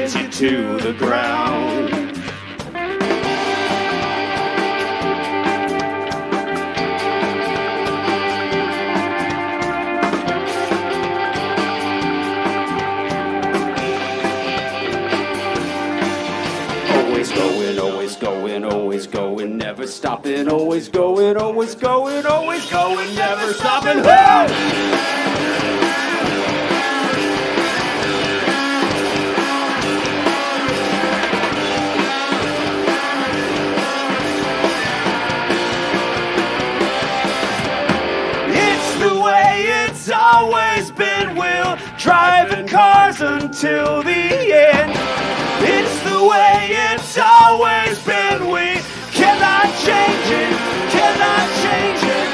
sends you to the ground. Always going, never stopping, always going, always going, always going, never stopping. It's the way it's always been, we'll driving cars until the end. It's the way it's always been, we cannot change it, cannot change it.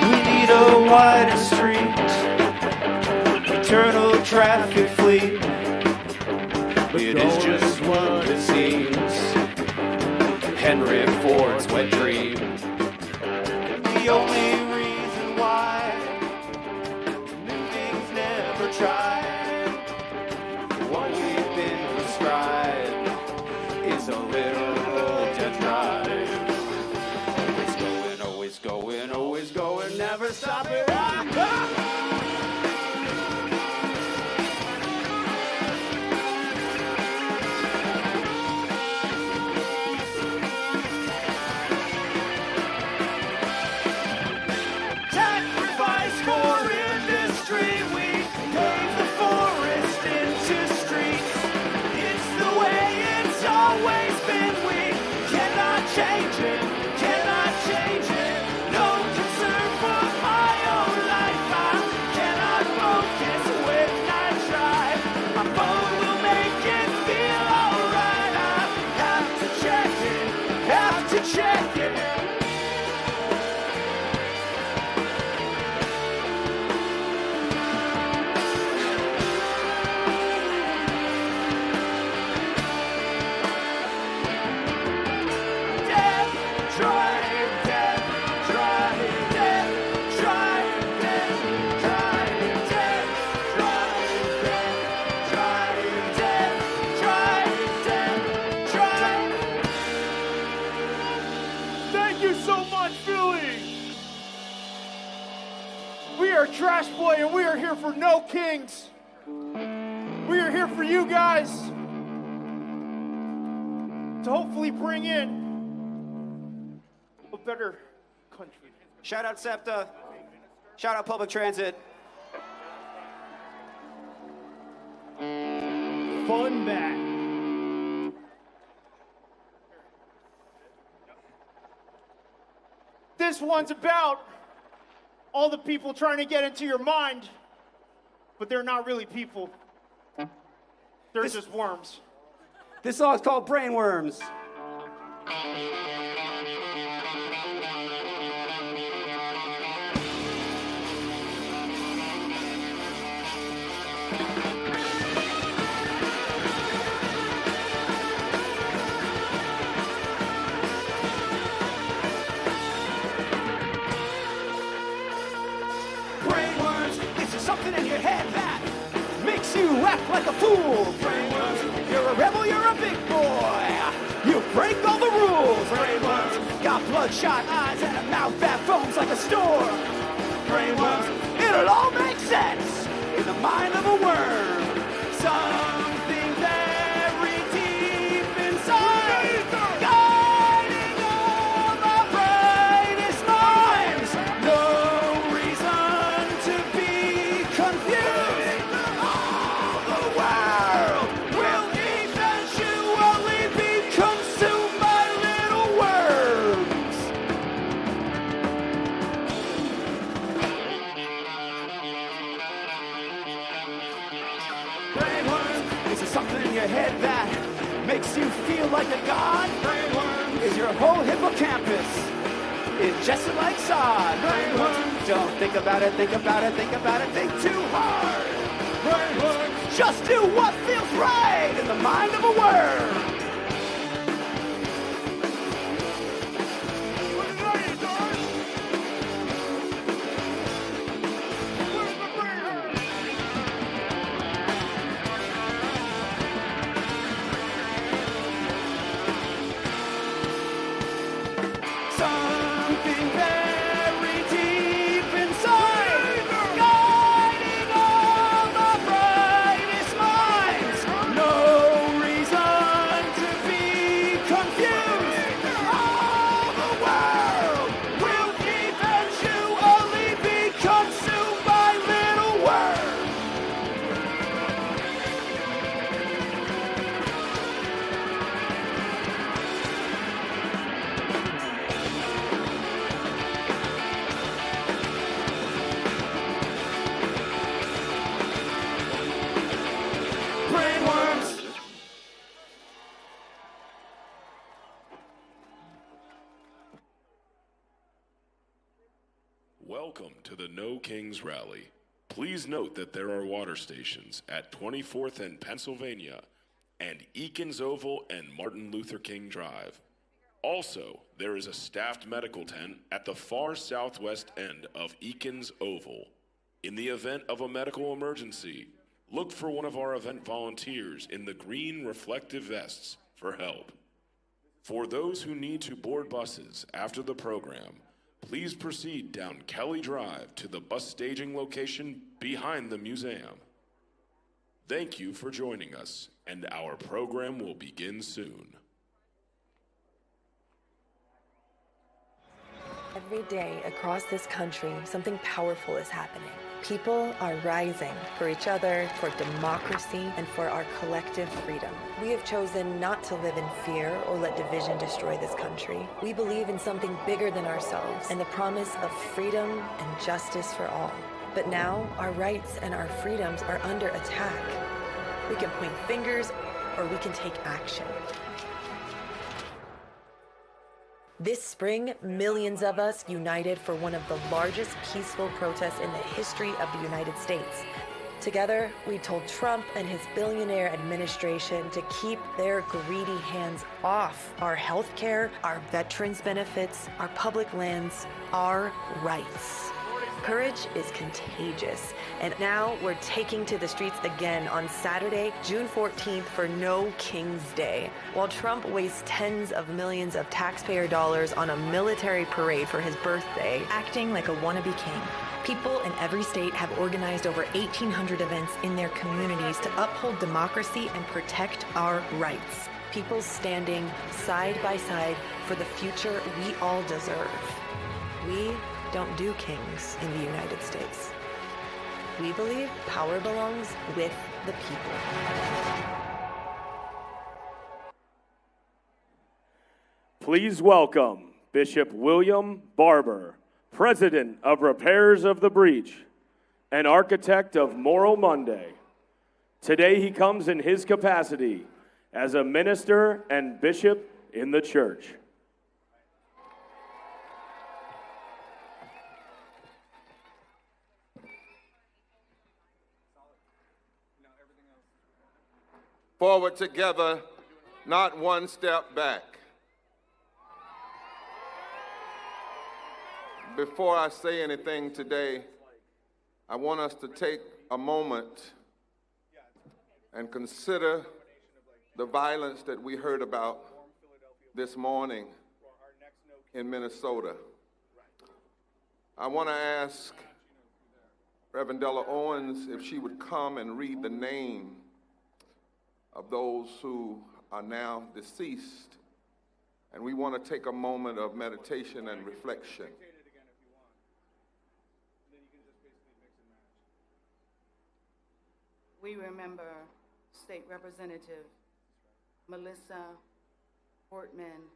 We need a wider street, eternal traffic fleet. It is just what it seems, Henry Ford's wet dream. The only reason why tried. What we've been prescribed is a little dead drive. Always going, always going, always going, never stopping. Sacrifice for industry, we pave the forest into streets. It's the way it's always been, we cannot change it, cannot change it. No concern for my own life, I cannot focus when I try. My phone will make it feel alright, I have to check it, have to check it. Trash Boy, and we are here for no kings. We are here for you guys to hopefully bring in a better country. Shout out SEPTA. Shout out public transit. Fun back. This one's about all the people trying to get into your mind, but they're not really people. They're just worms. This song's called Brainworms. Something in your head that makes you act like a fool. Brainworms, you're a rebel, you're a big boy. You break all the rules. Brainworms, got bloodshot eyes and a mouth that foams like a storm. Brainworms, it'll all make sense in the mind of a worm. Something very deep inside, guiding all our brightest minds. No reason to be confused. All the world will eventually be consumed by little worms. Brainworms, is there something in your head that makes you feel like a god? Brainworms, is your whole hippocampus ingested like sod? Brainworms, don't think about it, think about it, think about it, think too hard. Brainworms, just do what feels right in the mind of a worm. Welcome to the No Kings Rally. Please note that there are water stations at 24th and Pennsylvania and Eakins Oval and Martin Luther King Drive. Also, there is a staffed medical tent at the far southwest end of Eakins Oval. In the event of a medical emergency, look for one of our event volunteers in the green reflective vests for help. For those who need to board buses after the program, please proceed down Kelly Drive to the bus staging location behind the museum. Thank you for joining us, and our program will begin soon. Every day across this country, something powerful is happening. People are rising for each other, for democracy, and for our collective freedom. We have chosen not to live in fear or let division destroy this country. We believe in something bigger than ourselves and the promise of freedom and justice for all. But now, our rights and our freedoms are under attack. We can point fingers or we can take action. This spring, millions of us united for one of the largest peaceful protests in the history of the United States. Together, we told Trump and his billionaire administration to keep their greedy hands off our health care, our veterans' benefits, our public lands, our rights. Courage is contagious, and now we're taking to the streets again on Saturday, June 14th for No King's Day. While Trump wastes tens of millions of taxpayer dollars on a military parade for his birthday, acting like a wannabe king. People in every state have organized over 1,800 events in their communities to uphold democracy and protect our rights. People standing side by side for the future we all deserve. We don't do kings in the United States. We believe power belongs with the people. Please welcome Bishop William Barber, President of Repairs of the Breach, and architect of Moral Monday. Today he comes in his capacity as a minister and bishop in the church. Forward together, not one step back. Before I say anything today, I want us to take a moment and consider the violence that we heard about this morning in Minnesota. I want to ask Reverend Della Owens if she would come and read the name of those who are now deceased. And we want to take a moment of meditation and reflection. We remember State Representative Melissa Portman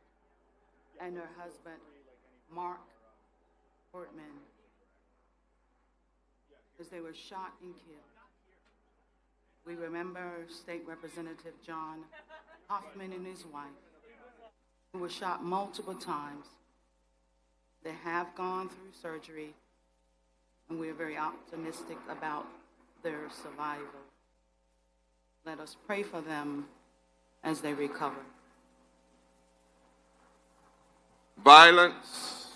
and her husband, Mark Portman, as they were shot and killed. We remember State Representative John Hoffman and his wife, who were shot multiple times. They have gone through surgery, and we are very optimistic about their survival. Let us pray for them as they recover. Violence,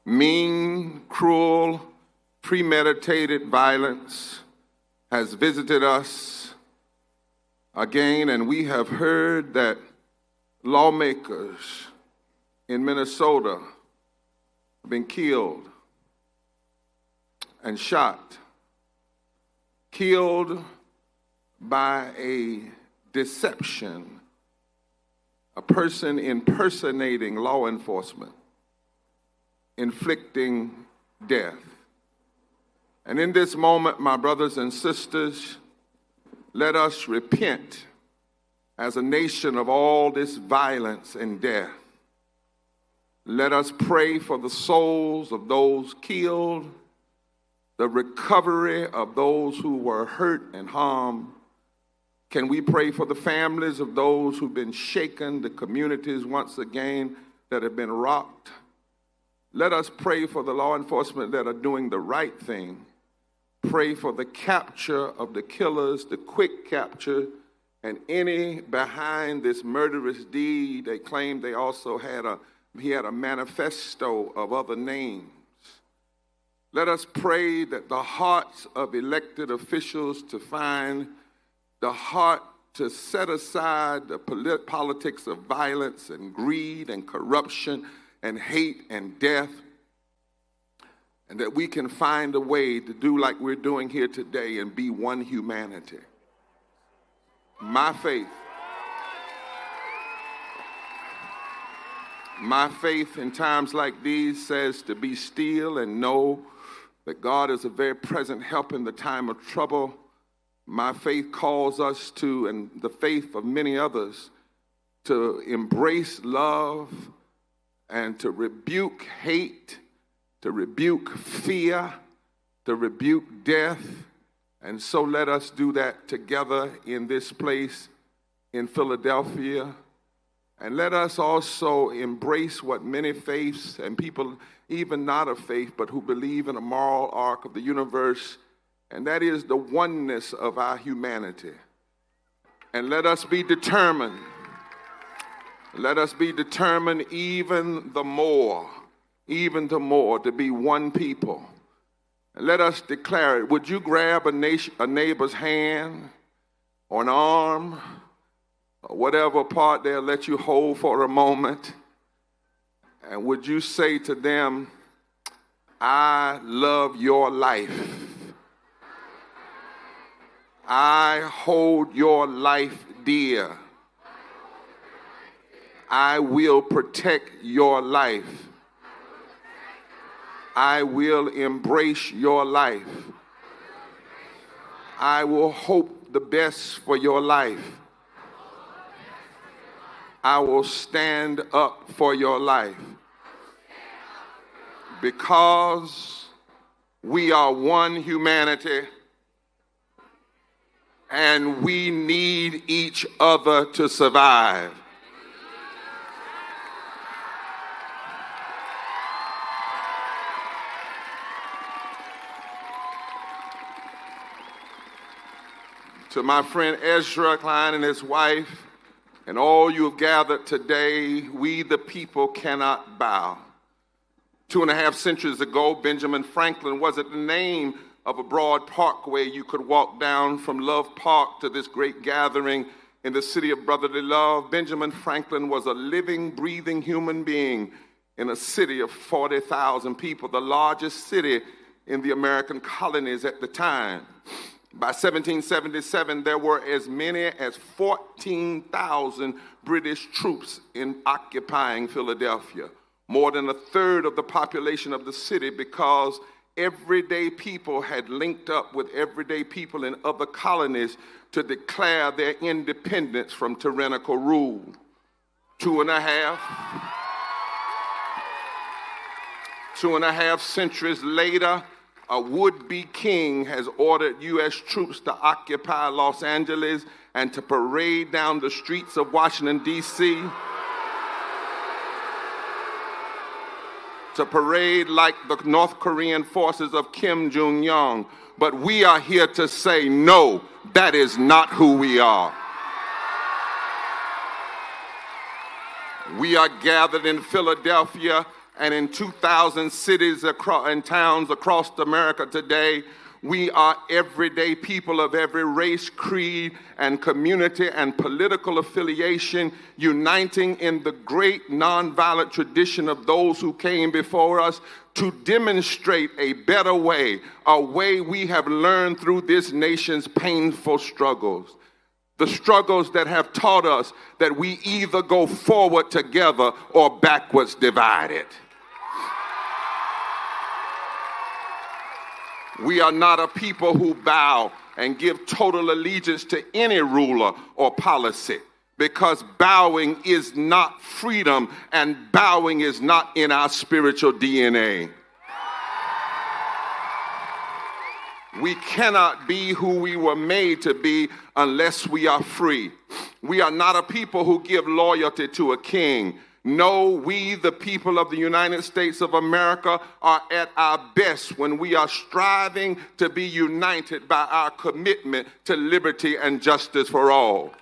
mean, cruel, premeditated violence has visited us again, and we have heard that lawmakers in Minnesota have been killed and shot, killed by a deception, a person impersonating law enforcement, inflicting death. And in this moment, my brothers and sisters, let us repent as a nation of all this violence and death. Let us pray for the souls of those killed, the recovery of those who were hurt and harmed. Can we pray for the families of those who've been shaken, the communities once again that have been rocked Let us pray for the law enforcement that are doing the right thing. Pray for the capture of the killers, the quick capture, and any behind this murderous deed. They claim they also he had a manifesto of other names. Let us pray that the hearts of elected officials to find the heart to set aside the politics of violence and greed and corruption and hate and death, and that we can find a way to do like we're doing here today and be one humanity. My faith in times like these says to be still and know that God is a very present help in the time of trouble. My faith calls us to, and the faith of many others, to embrace love and to rebuke hate, to rebuke fear, to rebuke death. And so let us do that together in this place in Philadelphia. And let us also embrace what many faiths and people, even not of faith, but who believe in a moral arc of the universe, and that is the oneness of our humanity. And let us be determined. Let us be determined even the more to be one people. And let us declare it. Would you grab a neighbor's hand or an arm or whatever part they'll let you hold for a moment? And would you say to them, I love your life. I hold your life dear. I will protect your life. I will embrace your life. I will hope the best for your life. I will stand up for your life. Because we are one humanity and we need each other to survive. To my friend Ezra Klein and his wife, and all you have gathered today, we the people cannot bow. 2.5 centuries ago, Benjamin Franklin wasn't the name of a broad parkway you could walk down from Love Park to this great gathering in the city of brotherly love. Benjamin Franklin was a living, breathing human being in a city of 40,000 people, the largest city in the American colonies at the time. By 1777, there were as many as 14,000 British troops occupying Philadelphia, more than a third of the population of the city, because everyday people had linked up with everyday people in other colonies to declare their independence from tyrannical rule. 2.5 centuries later, a would-be king has ordered U.S. troops to occupy Los Angeles and to parade down the streets of Washington, D.C., to parade like the North Korean forces of Kim Jong-un. But we are here to say, no, that is not who we are. We are gathered in Philadelphia and in 2,000 cities and towns across America today. We are everyday people of every race, creed, and community and political affiliation, uniting in the great nonviolent tradition of those who came before us to demonstrate a better way, a way we have learned through this nation's painful struggles. The struggles that have taught us that we either go forward together or backwards divided. We are not a people who bow and give total allegiance to any ruler or policy, because bowing is not freedom and bowing is not in our spiritual DNA. We cannot be who we were made to be unless we are free. We are not a people who give loyalty to a king. No, we, the people of the United States of America, are at our best when we are striving to be united by our commitment to liberty and justice for all.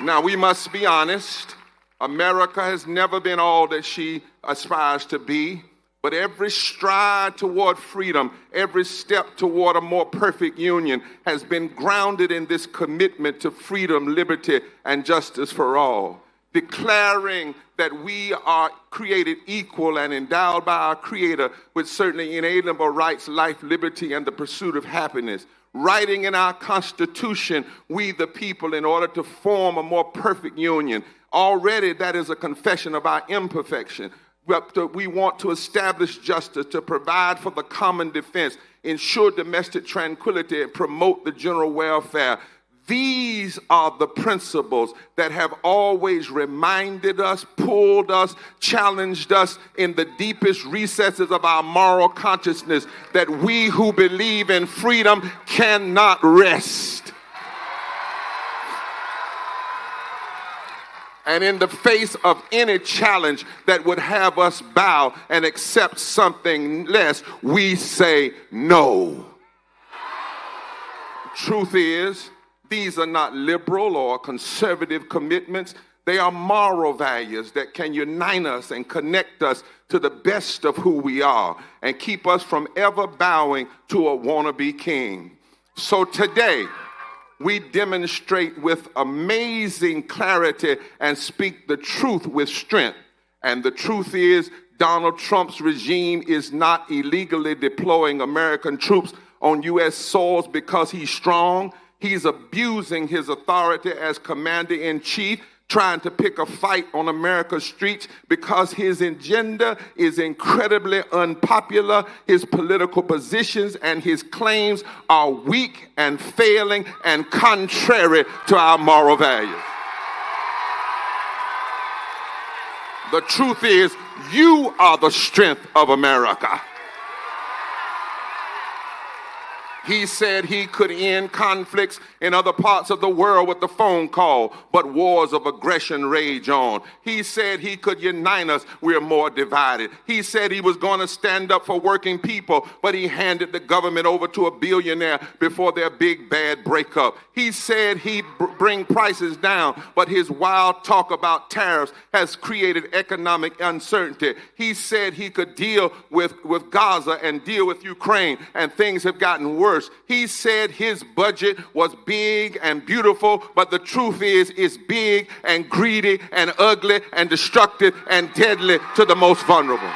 Now, we must be honest. America has never been all that she aspires to be, but every stride toward freedom, every step toward a more perfect union has been grounded in this commitment to freedom, liberty, and justice for all. Declaring that we are created equal and endowed by our Creator with certainly inalienable rights, life, liberty, and the pursuit of happiness. Writing in our Constitution, we the people, in order to form a more perfect union. Already that is a confession of our imperfection. We want to establish justice, to provide for the common defense, ensure domestic tranquility, and promote the general welfare. These are the principles that have always reminded us, pulled us, challenged us in the deepest recesses of our moral consciousness that we who believe in freedom cannot rest. And in the face of any challenge that would have us bow and accept something less, we say no. Truth is, these are not liberal or conservative commitments. They are moral values that can unite us and connect us to the best of who we are and keep us from ever bowing to a wannabe king. So today, we demonstrate with amazing clarity and speak the truth with strength. And the truth is, Donald Trump's regime is not illegally deploying American troops on U.S. soils because he's strong. He's abusing his authority as commander-in-chief, trying to pick a fight on America's streets because his agenda is incredibly unpopular. His political positions and his claims are weak and failing and contrary to our moral values. The truth is, you are the strength of America. He said he could end conflicts in other parts of the world with a phone call, but wars of aggression rage on. He said he could unite us. We're more divided. He said he was going to stand up for working people, but he handed the government over to a billionaire before their big bad breakup. He said he'd bring prices down, but his wild talk about tariffs has created economic uncertainty. He said he could deal with Gaza and deal with Ukraine, and things have gotten worse. He said his budget was big and beautiful, but the truth is, it's big and greedy and ugly and destructive and deadly to the most vulnerable.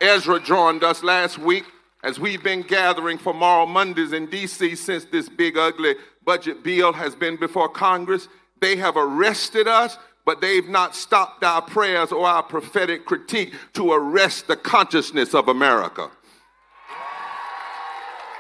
Ezra joined us last week as we've been gathering for Moral Mondays in D.C. since this big, ugly budget bill has been before Congress. They have arrested us, but they've not stopped our prayers or our prophetic critique to arrest the consciousness of America.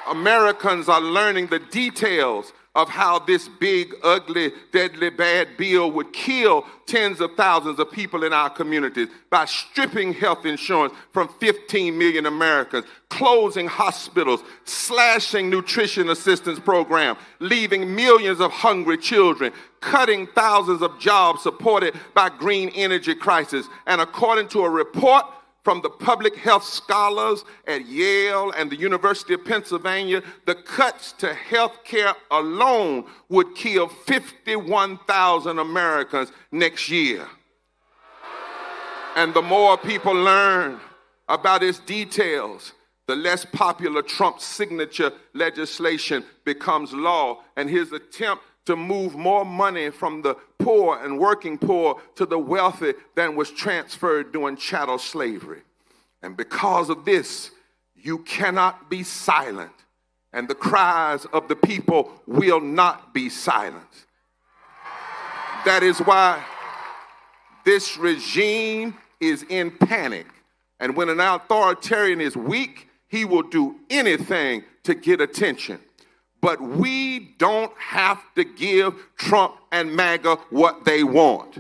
Americans are learning the details of how this big, ugly, deadly, bad bill would kill tens of thousands of people in our communities by stripping health insurance from 15 million Americans, closing hospitals, slashing nutrition assistance programs, leaving millions of hungry children, cutting thousands of jobs supported by green energy crisis. And according to a report from the public health scholars at Yale and the University of Pennsylvania, the cuts to health care alone would kill 51,000 Americans next year. And the more people learn about its details, the less popular Trump's signature legislation becomes law, and his attempt to move more money from the poor and working poor to the wealthy than was transferred during chattel slavery. And because of this, you cannot be silent, and the cries of the people will not be silenced. That is why this regime is in panic. And when an authoritarian is weak, he will do anything to get attention. But we don't have to give Trump and MAGA what they want.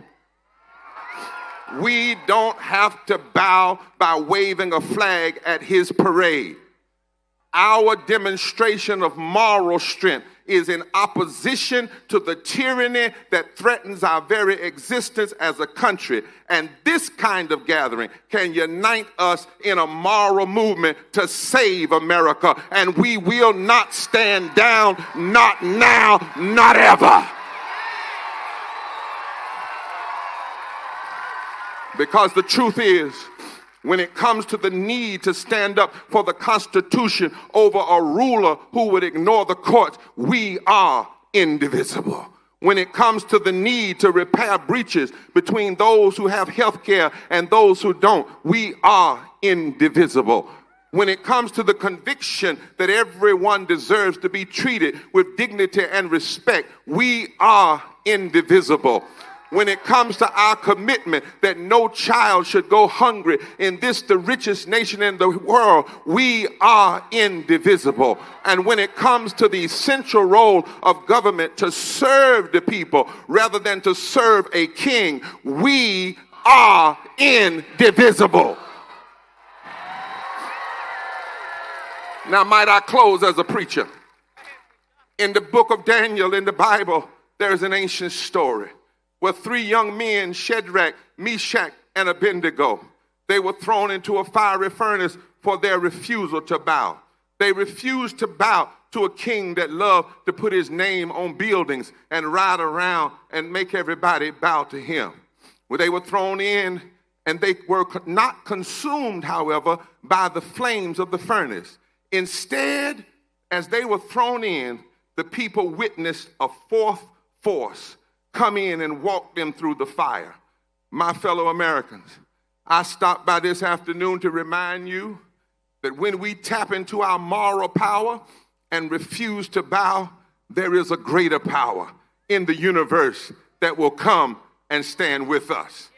We don't have to bow by waving a flag at his parade. Our demonstration of moral strength is in opposition to the tyranny that threatens our very existence as a country. And this kind of gathering can unite us in a moral movement to save America. And we will not stand down, not now, not ever. Because the truth is, when it comes to the need to stand up for the Constitution over a ruler who would ignore the courts, we are indivisible. When it comes to the need to repair breaches between those who have health care and those who don't, we are indivisible. When it comes to the conviction that everyone deserves to be treated with dignity and respect, we are indivisible. When it comes to our commitment that no child should go hungry in this, the richest nation in the world, we are indivisible. And when it comes to the essential role of government to serve the people rather than to serve a king, we are indivisible. Now, might I close as a preacher? In the book of Daniel in the Bible, there is an ancient story where three young men, Shadrach, Meshach, and Abednego, they were thrown into a fiery furnace for their refusal to bow. They refused to bow to a king that loved to put his name on buildings and ride around and make everybody bow to him. Well, they were thrown in, and they were not consumed, however, by the flames of the furnace. Instead, as they were thrown in, the people witnessed a fourth force come in and walk them through the fire. My fellow Americans, I stopped by this afternoon to remind you that when we tap into our moral power and refuse to bow, there is a greater power in the universe that will come and stand with us.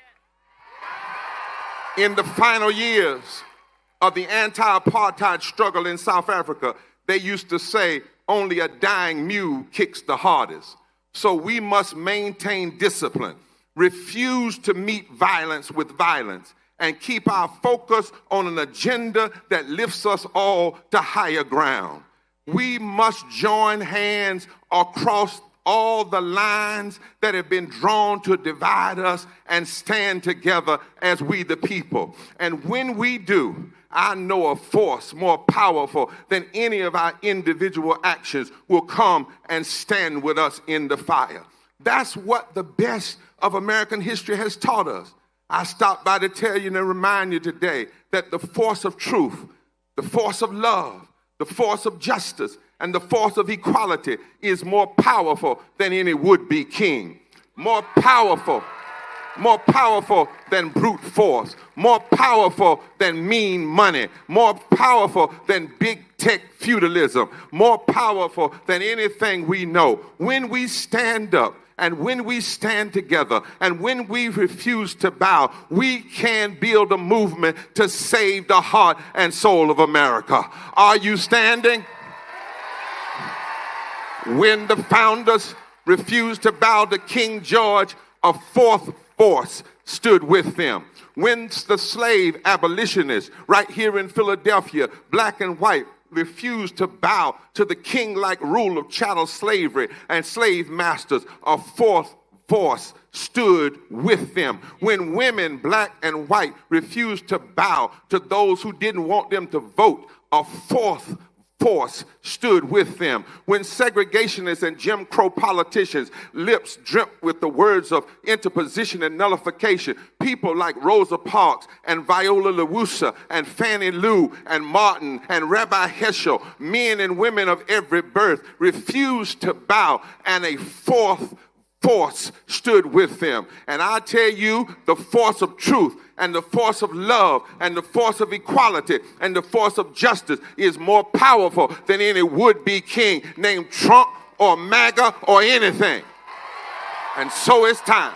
In the final years of the anti-apartheid struggle in South Africa, they used to say, only a dying mule kicks the hardest. So we must maintain discipline, refuse to meet violence with violence, and keep our focus on an agenda that lifts us all to higher ground. We must join hands across all the lines that have been drawn to divide us and stand together as we the people. And when we do, I know a force more powerful than any of our individual actions will come and stand with us in the fire. That's what the best of American history has taught us. I stopped by to tell you and remind you today that the force of truth, the force of love, the force of justice, and the force of equality is more powerful than any would-be king. More powerful than brute force, more powerful than mean money, more powerful than big tech feudalism, more powerful than anything we know. When we stand up and when we stand together and when we refuse to bow, we can build a movement to save the heart and soul of America. Are you standing? When the founders refused to bow to King George, a fourth force stood with them. When the slave abolitionists right here in Philadelphia, black and white, refused to bow to the king-like rule of chattel slavery and slave masters, a fourth force stood with them. When women, black and white, refused to bow to those who didn't want them to vote, a fourth force stood with them. When segregationists and Jim Crow politicians' lips dripped with the words of interposition and nullification, people like Rosa Parks and Viola LaWusa and Fannie Lou and Martin and Rabbi Heschel, men and women of every birth, refused to bow, and a fourth force stood with them. And I tell you, the force of truth and the force of love and the force of equality and the force of justice is more powerful than any would-be king named Trump or MAGA or anything. And so it's time.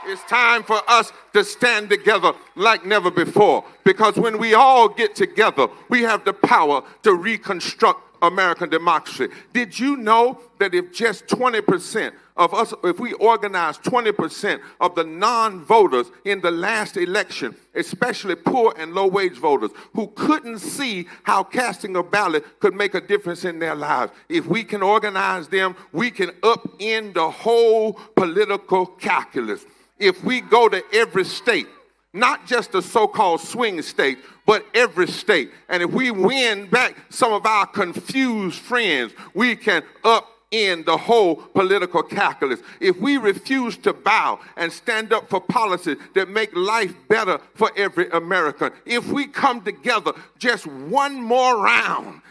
It's time for us to stand together like never before, because when we all get together, we have the power to reconstruct American democracy. Did you know that if just 20% of us, if we organize 20% of the non-voters in the last election, especially poor and low-wage voters who couldn't see how casting a ballot could make a difference in their lives, if we can organize them, we can upend the whole political calculus. If we go to every state, not just the so-called swing state, but every state. And if we win back some of our confused friends, we can upend the whole political calculus. If we refuse to bow and stand up for policies that make life better for every American, if we come together just one more round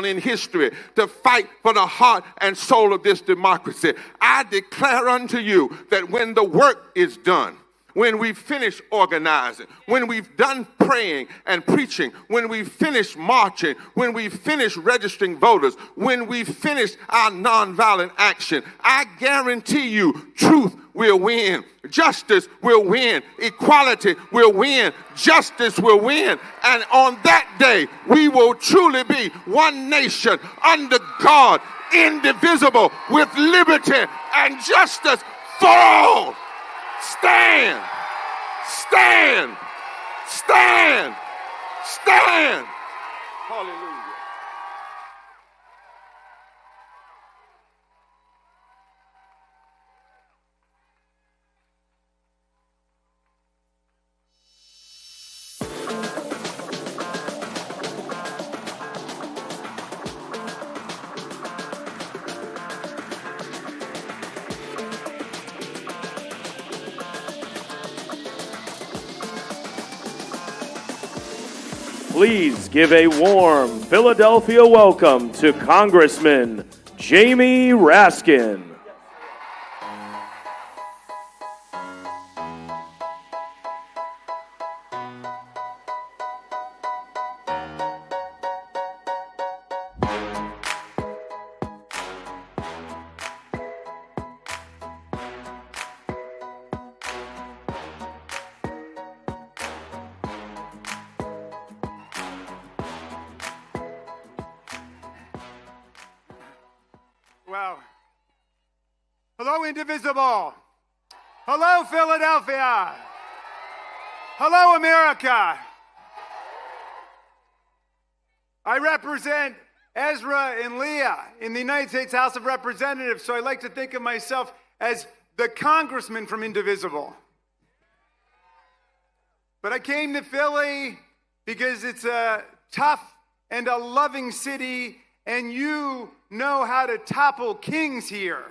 in history to fight for the heart and soul of this democracy, I declare unto you that when the work is done, when we finish organizing, when we've done praying and preaching, when we finish marching, when we finish registering voters, when we finish our nonviolent action, I guarantee you truth will win, justice will win, equality will win, justice will win. And on that day, we will truly be one nation under God, indivisible, with liberty and justice for all. Stand, stand, stand, stand. Hallelujah. Please give a warm Philadelphia welcome to Congressman Jamie Raskin. Wow. Hello, Indivisible. Hello, Philadelphia. Hello, America. I represent Ezra and Leah in the United States House of Representatives, so I like to think of myself as the congressman from Indivisible. But I came to Philly because it's a tough and a loving city, and you know how to topple kings here.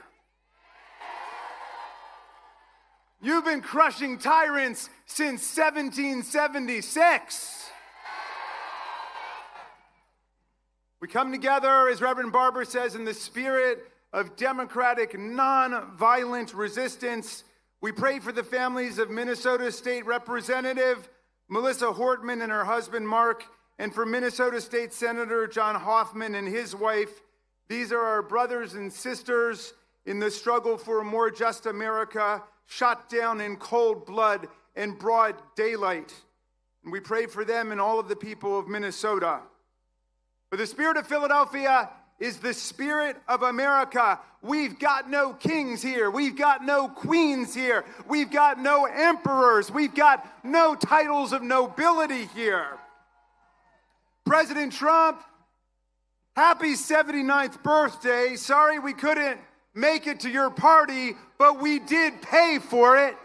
You've been crushing tyrants since 1776. We come together, as Reverend Barber says, in the spirit of democratic, non-violent resistance. We pray for the families of Minnesota State Representative Melissa Hortman and her husband Mark, and for Minnesota State Senator John Hoffman and his wife. These are our brothers and sisters in the struggle for a more just America, shot down in cold blood and broad daylight. And we pray for them and all of the people of Minnesota. But the spirit of Philadelphia is the spirit of America. We've got no kings here. We've got no queens here. We've got no emperors. We've got no titles of nobility here. President Trump, happy 79th birthday. Sorry we couldn't make it to your party, but we did pay for it.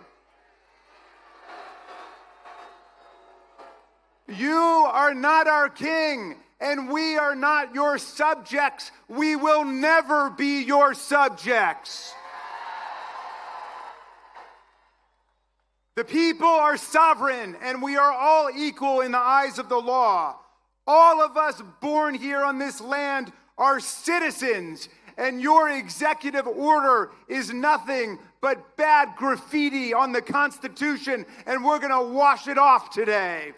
You are not our king, and we are not your subjects. We will never be your subjects. The people are sovereign, and we are all equal in the eyes of the law. All of us born here on this land are citizens, and your executive order is nothing but bad graffiti on the Constitution, and we're going to wash it off today.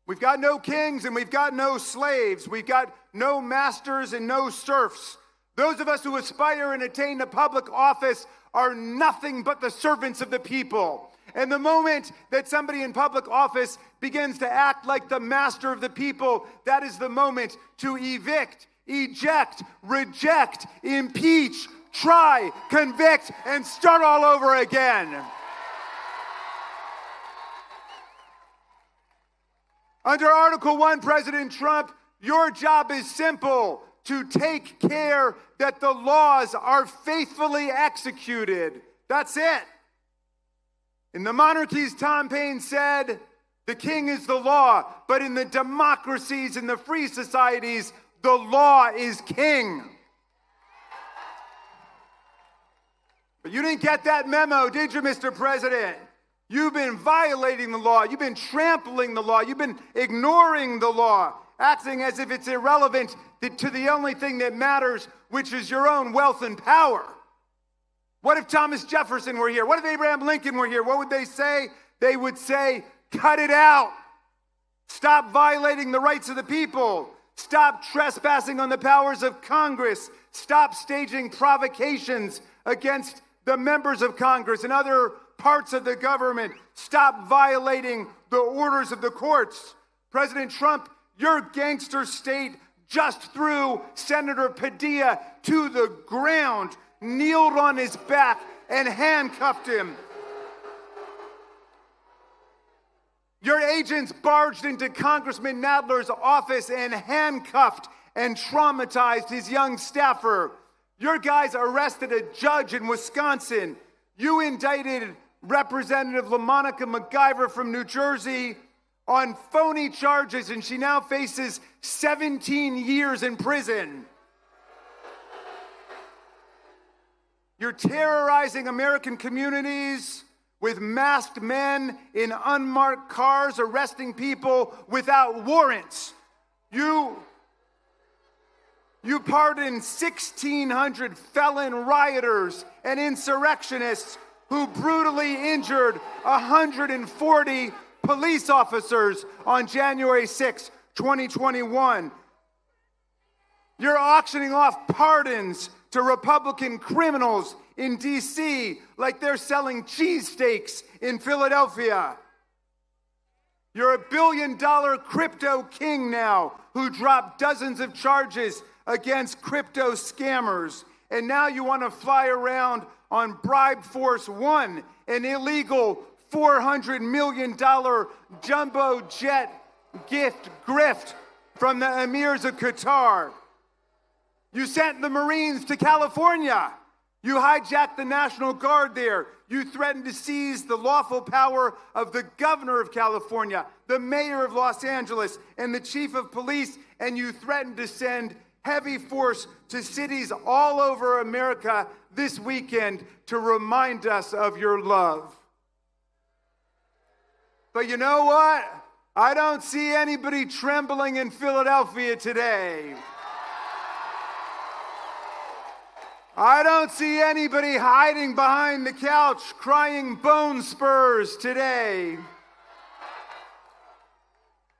We've got no kings and we've got no slaves. We've got no masters and no serfs. Those of us who aspire and attain to public office are nothing but the servants of the people. And the moment that somebody in public office begins to act like the master of the people, that is the moment to evict, eject, reject, impeach, try, convict, and start all over again. Under Article 1, President Trump, your job is simple: to take care that the laws are faithfully executed. That's it. In the monarchies, Tom Paine said, the king is the law, but in the democracies, in the free societies, the law is king. But you didn't get that memo, did you, Mr. President? You've been violating the law. You've been trampling the law. You've been ignoring the law, acting as if it's irrelevant to the only thing that matters, which is your own wealth and power. What if Thomas Jefferson were here? What if Abraham Lincoln were here? What would they say? They would say, cut it out. Stop violating the rights of the people. Stop trespassing on the powers of Congress. Stop staging provocations against the members of Congress and other parts of the government. Stop violating the orders of the courts. President Trump, your gangster state just threw Senator Padilla to the ground, kneeled on his back, and handcuffed him. Your agents barged into Congressman Nadler's office and handcuffed and traumatized his young staffer. Your guys arrested a judge in Wisconsin. You indicted Representative LaMonica MacGyver from New Jersey on phony charges, and she now faces 17 years in prison. You're terrorizing American communities with masked men in unmarked cars, arresting people without warrants. You pardoned 1,600 felon rioters and insurrectionists who brutally injured 140 police officers on January 6, 2021. You're auctioning off pardons to Republican criminals in D.C. like they're selling cheesesteaks in Philadelphia. You're a billion-dollar crypto king now who dropped dozens of charges against crypto scammers. And now you want to fly around on Bribe Force One, an illegal $400 million jumbo jet gift grift from the emirs of Qatar. You sent the Marines to California. You hijacked the National Guard there. You threatened to seize the lawful power of the governor of California, the mayor of Los Angeles, and the chief of police, and you threatened to send heavy force to cities all over America this weekend to remind us of your love. But you know what? I don't see anybody trembling in Philadelphia today. I don't see anybody hiding behind the couch crying bone spurs today.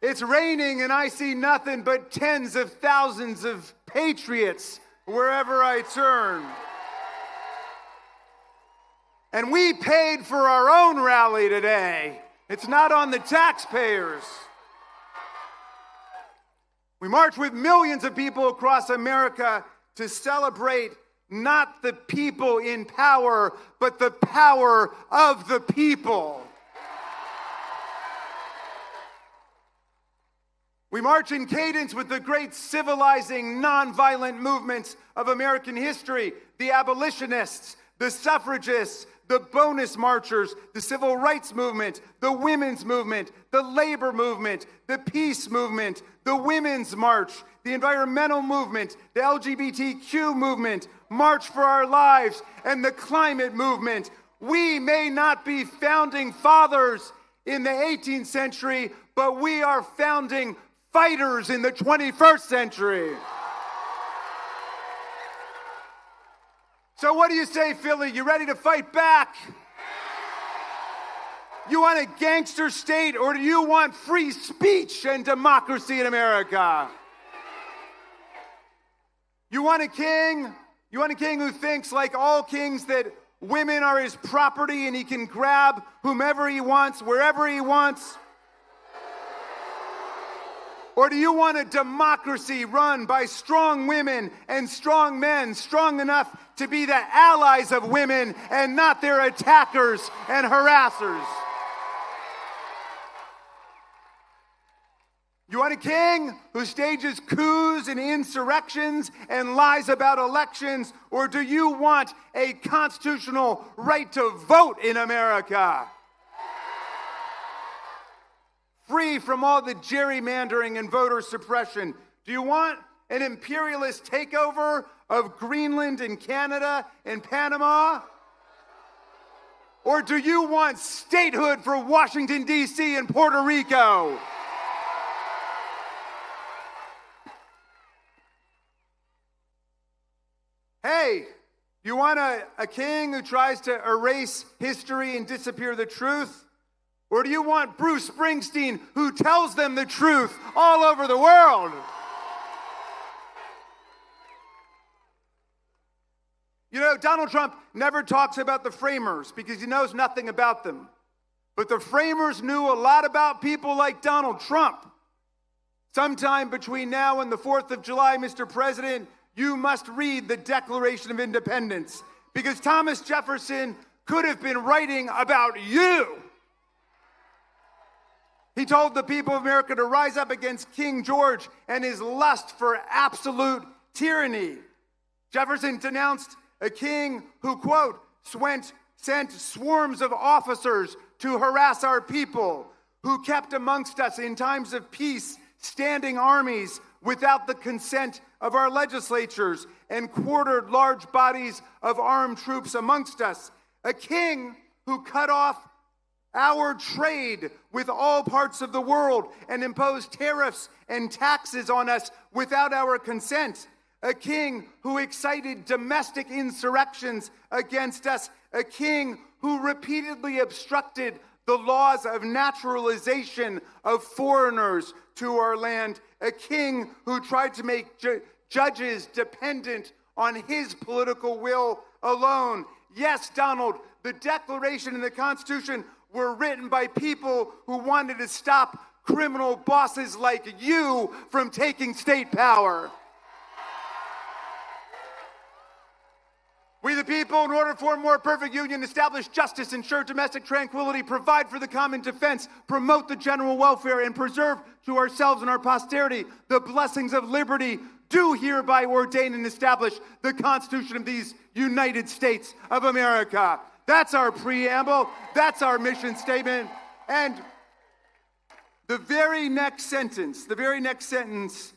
It's raining and I see nothing but tens of thousands of patriots wherever I turn. And we paid for our own rally today. It's not on the taxpayers. We march with millions of people across America to celebrate not the people in power, but the power of the people. We march in cadence with the great civilizing, nonviolent movements of American history, the abolitionists, the suffragists, the bonus marchers, the civil rights movement, the women's movement, the labor movement, the peace movement, the women's march, the environmental movement, the LGBTQ movement, March for Our Lives, and the climate movement. We may not be founding fathers in the 18th century, but we are founding fighters in the 21st century. So what do you say, Philly? You ready to fight back? You want a gangster state, or do you want free speech and democracy in America? You want a king? You want a king who thinks, like all kings, that women are his property and he can grab whomever he wants, wherever he wants? Or do you want a democracy run by strong women and strong men, strong enough to be the allies of women and not their attackers and harassers? You want a king who stages coups and insurrections and lies about elections? Or do you want a constitutional right to vote in America? Free from all the gerrymandering and voter suppression. Do you want an imperialist takeover of Greenland and Canada and Panama? Or do you want statehood for Washington, D.C. and Puerto Rico? Hey, you want a king who tries to erase history and disappear the truth? Or do you want Bruce Springsteen who tells them the truth all over the world? You know, Donald Trump never talks about the framers because he knows nothing about them. But the framers knew a lot about people like Donald Trump. Sometime between now and the 4th of July, Mr. President, you must read the Declaration of Independence because Thomas Jefferson could have been writing about you. He told the people of America to rise up against King George and his lust for absolute tyranny. Jefferson denounced a king who, quote, sent swarms of officers to harass our people, who kept amongst us in times of peace standing armies without the consent of our legislatures, and quartered large bodies of armed troops amongst us. A king who cut off our trade with all parts of the world and imposed tariffs and taxes on us without our consent. A king who excited domestic insurrections against us. A king who repeatedly obstructed the laws of naturalization of foreigners to our land. A king who tried to make judges dependent on his political will alone. Yes, Donald, the Declaration and the Constitution were written by people who wanted to stop criminal bosses like you from taking state power. We the people, in order for a more perfect union, establish justice, ensure domestic tranquility, provide for the common defense, promote the general welfare, and preserve to ourselves and our posterity the blessings of liberty, do hereby ordain and establish the Constitution of these United States of America. That's our preamble. That's our mission statement. And the very next sentence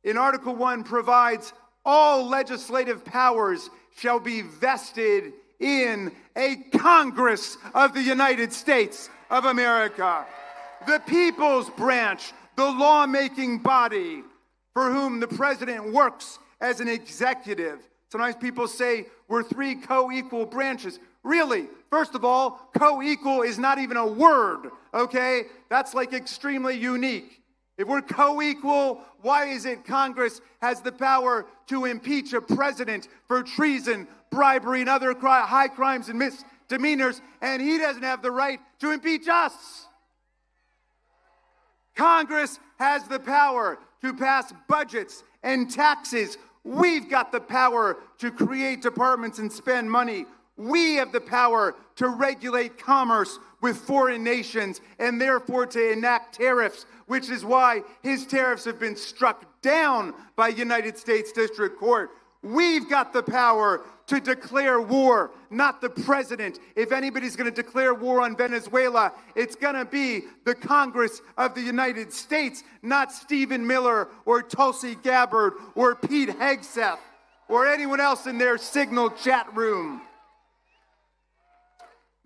in Article 1 provides all legislative powers shall be vested in a Congress of the United States of America. The people's branch, the lawmaking body for whom the president works as an executive. Sometimes people say we're three co-equal branches. Really, first of all, co-equal is not even a word, okay? That's like extremely unique. If we're co-equal, why is it Congress has the power to impeach a president for treason, bribery, and other high crimes and misdemeanors, and he doesn't have the right to impeach us? Congress has the power to pass budgets and taxes. We've got the power to create departments and spend money. We have the power to regulate commerce with foreign nations and therefore to enact tariffs, which is why his tariffs have been struck down by United States District Court. We've got the power to declare war, not the president. If anybody's going to declare war on Venezuela, it's going to be the Congress of the United States, not Stephen Miller or Tulsi Gabbard or Pete Hegseth or anyone else in their Signal chat room.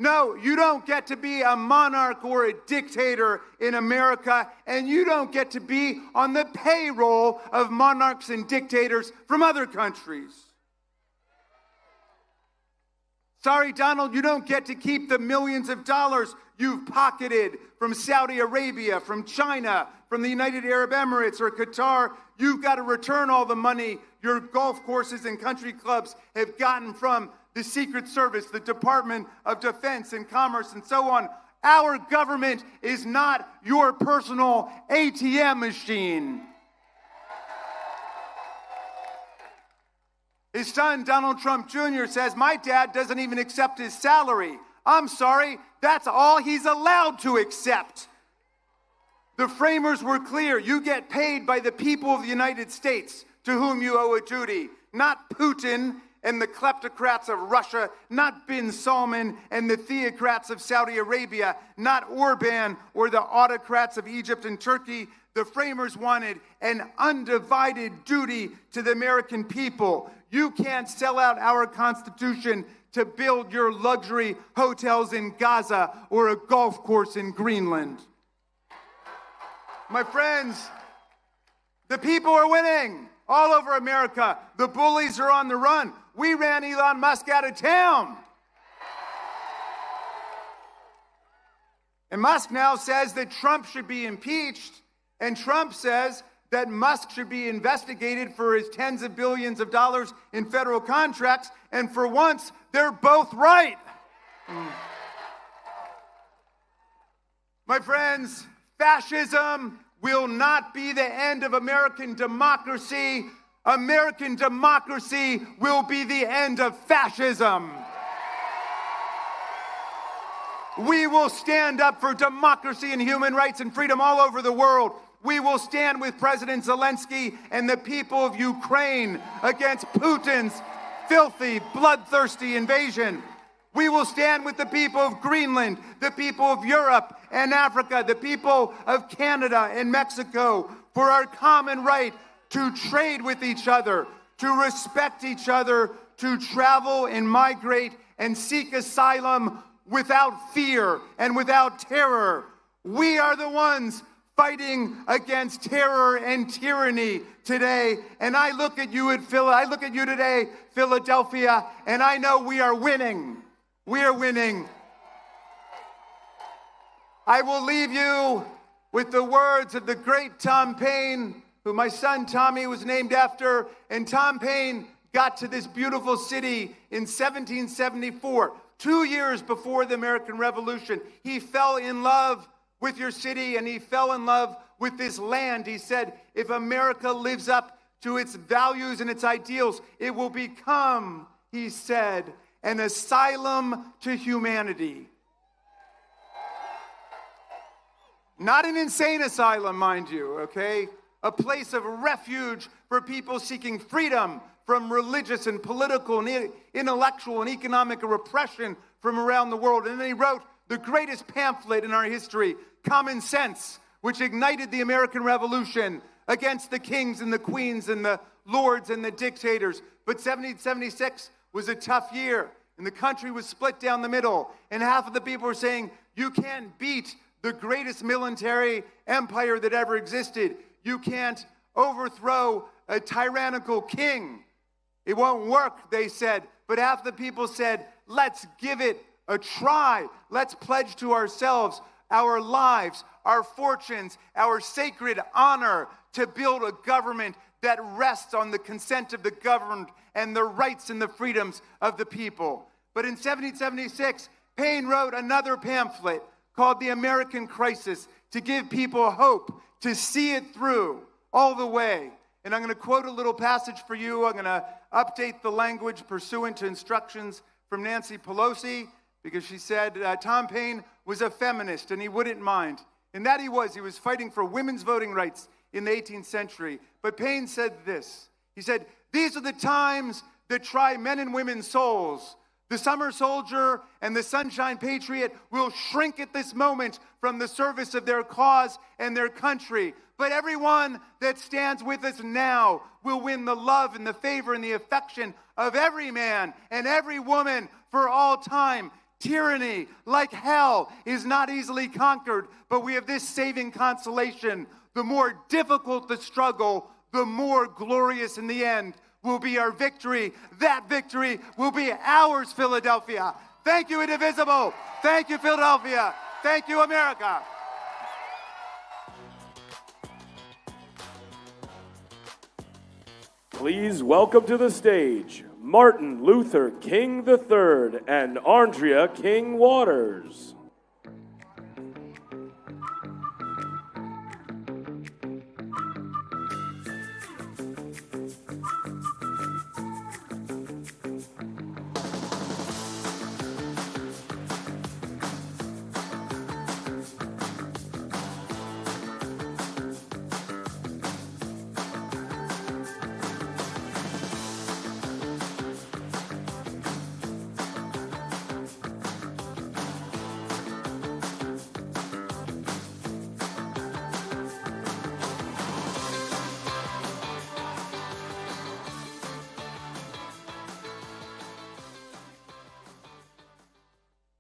No, you don't get to be a monarch or a dictator in America, and you don't get to be on the payroll of monarchs and dictators from other countries. Sorry, Donald, you don't get to keep the millions of dollars you've pocketed from Saudi Arabia, from China, from the United Arab Emirates or Qatar. You've got to return all the money your golf courses and country clubs have gotten from the Secret Service, the Department of Defense and Commerce, and so on. Our government is not your personal ATM machine. His son, Donald Trump Jr., says, my dad doesn't even accept his salary. I'm sorry, that's all he's allowed to accept. The framers were clear. You get paid by the people of the United States to whom you owe a duty, not Putin and the kleptocrats of Russia, not bin Salman and the theocrats of Saudi Arabia, not Orban or the autocrats of Egypt and Turkey. The framers wanted an undivided duty to the American people. You can't sell out our Constitution to build your luxury hotels in Gaza or a golf course in Greenland. My friends, the people are winning all over America. The bullies are on the run. We ran Elon Musk out of town. And Musk now says that Trump should be impeached, and Trump says that Musk should be investigated for his tens of billions of dollars in federal contracts, and for once, they're both right. My friends, fascism will not be the end of American democracy. American democracy will be the end of fascism. We will stand up for democracy and human rights and freedom all over the world. We will stand with President Zelensky and the people of Ukraine against Putin's filthy, bloodthirsty invasion. We will stand with the people of Greenland, the people of Europe and Africa, the people of Canada and Mexico for our common right to trade with each other, to respect each other, to travel and migrate and seek asylum without fear and without terror. We are the ones fighting against terror and tyranny today. And I look at you today, Philadelphia, and I know we are winning. We are winning. I will leave you with the words of the great Tom Paine, who my son Tommy was named after. And Tom Paine got to this beautiful city in 1774, 2 years before the American Revolution. He fell in love with your city, and he fell in love with this land. He said, if America lives up to its values and its ideals, it will become, he said, an asylum to humanity. Not an insane asylum, mind you, okay? A place of refuge for people seeking freedom from religious and political and intellectual and economic repression from around the world. And then he wrote the greatest pamphlet in our history, Common Sense, which ignited the American Revolution against the kings and the queens and the lords and the dictators. But 1776 was a tough year, and the country was split down the middle, and half of the people were saying, you can't beat the greatest military empire that ever existed. You can't overthrow a tyrannical king. It won't work, they said. But half the people said, let's give it a try. Let's pledge to ourselves our lives, our fortunes, our sacred honor to build a government that rests on the consent of the governed and the rights and the freedoms of the people. But in 1776, Paine wrote another pamphlet called The American Crisis to give people hope, to see it through all the way. And I'm going to quote a little passage for you. I'm going to update the language pursuant to instructions from Nancy Pelosi, because she said Tom Paine was a feminist and he wouldn't mind. And that he was. He was fighting for women's voting rights in the 18th century. But Paine said this. He said, these are the times that try men and women's souls. The summer soldier and the sunshine patriot will shrink at this moment from the service of their cause and their country. But everyone that stands with us now will win the love and the favor and the affection of every man and every woman for all time. Tyranny, like hell, is not easily conquered, but we have this saving consolation. The more difficult the struggle, the more glorious in the end will be our victory. That victory will be ours, Philadelphia. Thank you, Indivisible. Thank you, Philadelphia. Thank you, America. Please welcome to the stage Martin Luther King III and Andrea King Waters.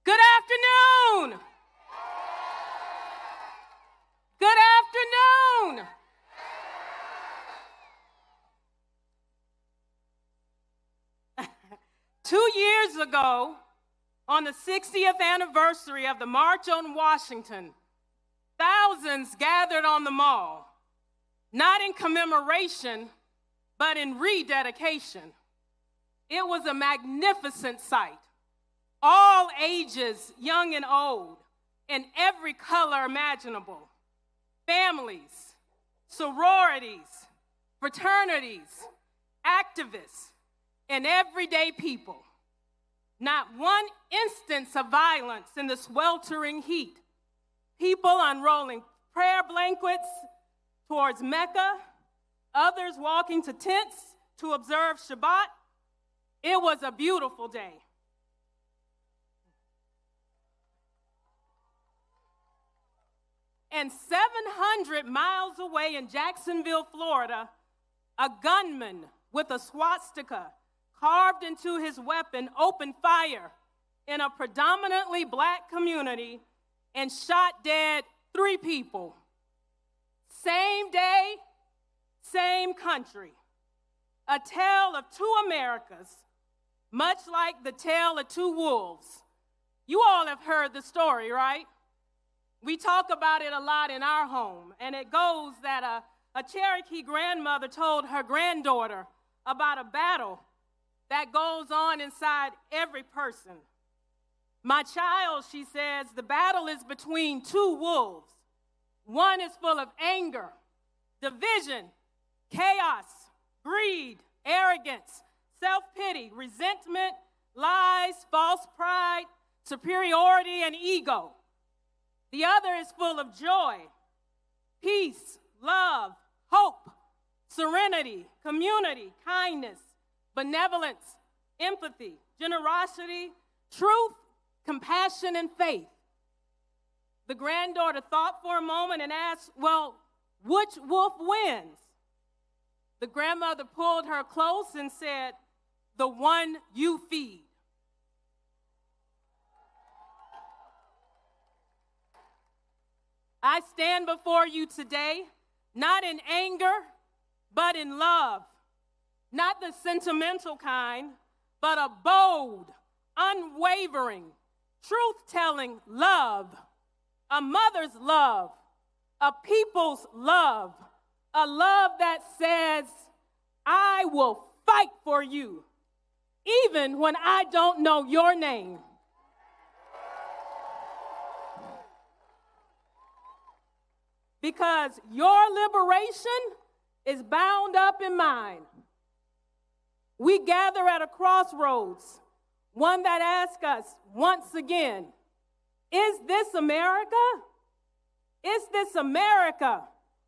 Good afternoon. Good afternoon. Two years ago, on the 60th anniversary of the March on Washington, thousands gathered on the mall, not in commemoration, but in rededication. It was a magnificent sight. All ages, young and old, in every color imaginable. Families, sororities, fraternities, activists, and everyday people. Not one instance of violence in the sweltering heat. People unrolling prayer blankets towards Mecca, others walking to tents to observe Shabbat. It was a beautiful day. And 700 miles away in Jacksonville, Florida, a gunman with a swastika carved into his weapon opened fire in a predominantly black community and shot dead 3 people. Same day, same country. A tale of 2 Americas, much like the tale of 2 wolves. You all have heard the story, right? We talk about it a lot in our home, and it goes that a Cherokee grandmother told her granddaughter about a battle that goes on inside every person. My child, she says, the battle is between 2 wolves. One is full of anger, division, chaos, greed, arrogance, self-pity, resentment, lies, false pride, superiority, and ego. The other is full of joy, peace, love, hope, serenity, community, kindness, benevolence, empathy, generosity, truth, compassion, and faith. The granddaughter thought for a moment and asked, well, which wolf wins? The grandmother pulled her close and said, the one you feed. I stand before you today, not in anger, but in love. Not the sentimental kind, but a bold, unwavering, truth-telling love. A mother's love, a people's love, a love that says, I will fight for you, even when I don't know your name. Because your liberation is bound up in mine. We gather at a crossroads, one that asks us once again, is this America? Is this America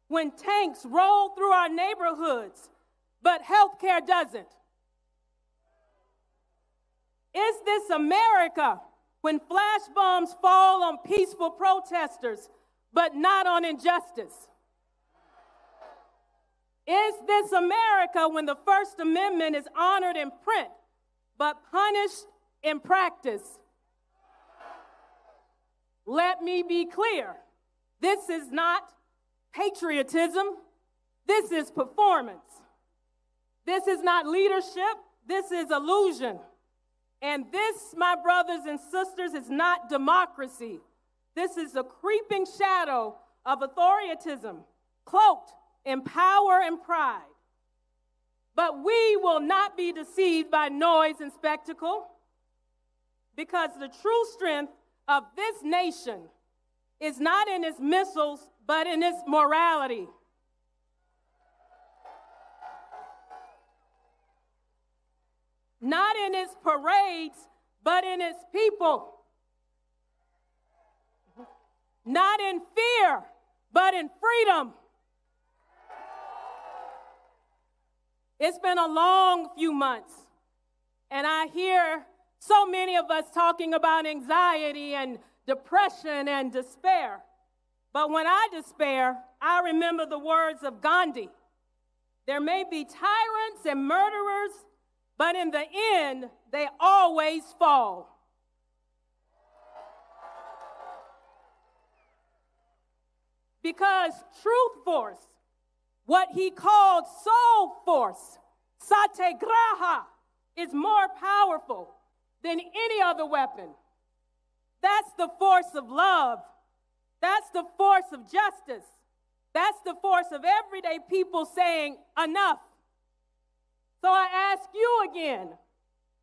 when tanks roll through our neighborhoods, but healthcare doesn't? Is this America when flash bombs fall on peaceful protesters, but not on injustice? Is this America when the First Amendment is honored in print, but punished in practice? Let me be clear. This is not patriotism. This is performance. This is not leadership. This is illusion. And this, my brothers and sisters, is not democracy. This is a creeping shadow of authoritarianism, cloaked in power and pride. But we will not be deceived by noise and spectacle, because the true strength of this nation is not in its missiles, but in its morality. Not in its parades, but in its people. Not in fear, but in freedom. It's been a long few months, and I hear so many of us talking about anxiety and depression and despair. But when I despair, I remember the words of Gandhi. There may be tyrants and murderers, but in the end, they always fall. Because truth force, what he called soul force, satyagraha, is more powerful than any other weapon. That's the force of love. That's the force of justice. That's the force of everyday people saying enough. So I ask you again,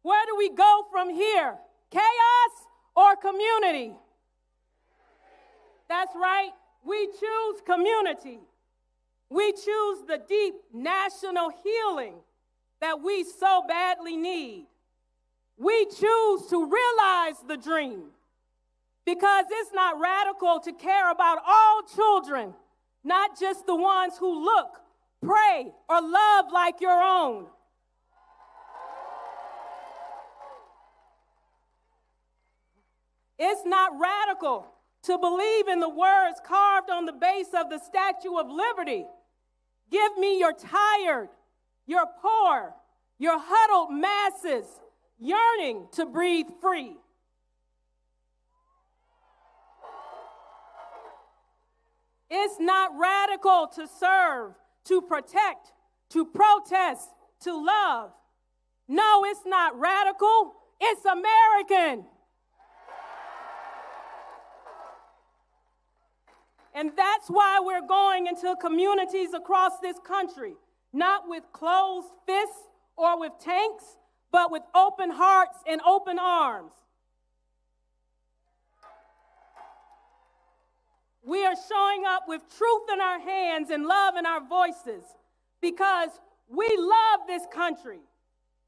where do we go from here? Chaos or community? That's right. We choose community. We choose the deep national healing that we so badly need. We choose to realize the dream, because it's not radical to care about all children, not just the ones who look, pray, or love like your own. It's not radical to believe in the words carved on the base of the Statue of Liberty. Give me your tired, your poor, your huddled masses yearning to breathe free. It's not radical to serve, to protect, to protest, to love. No, it's not radical. It's American. And that's why we're going into communities across this country, not with closed fists or with tanks, but with open hearts and open arms. We are showing up with truth in our hands and love in our voices, because we love this country.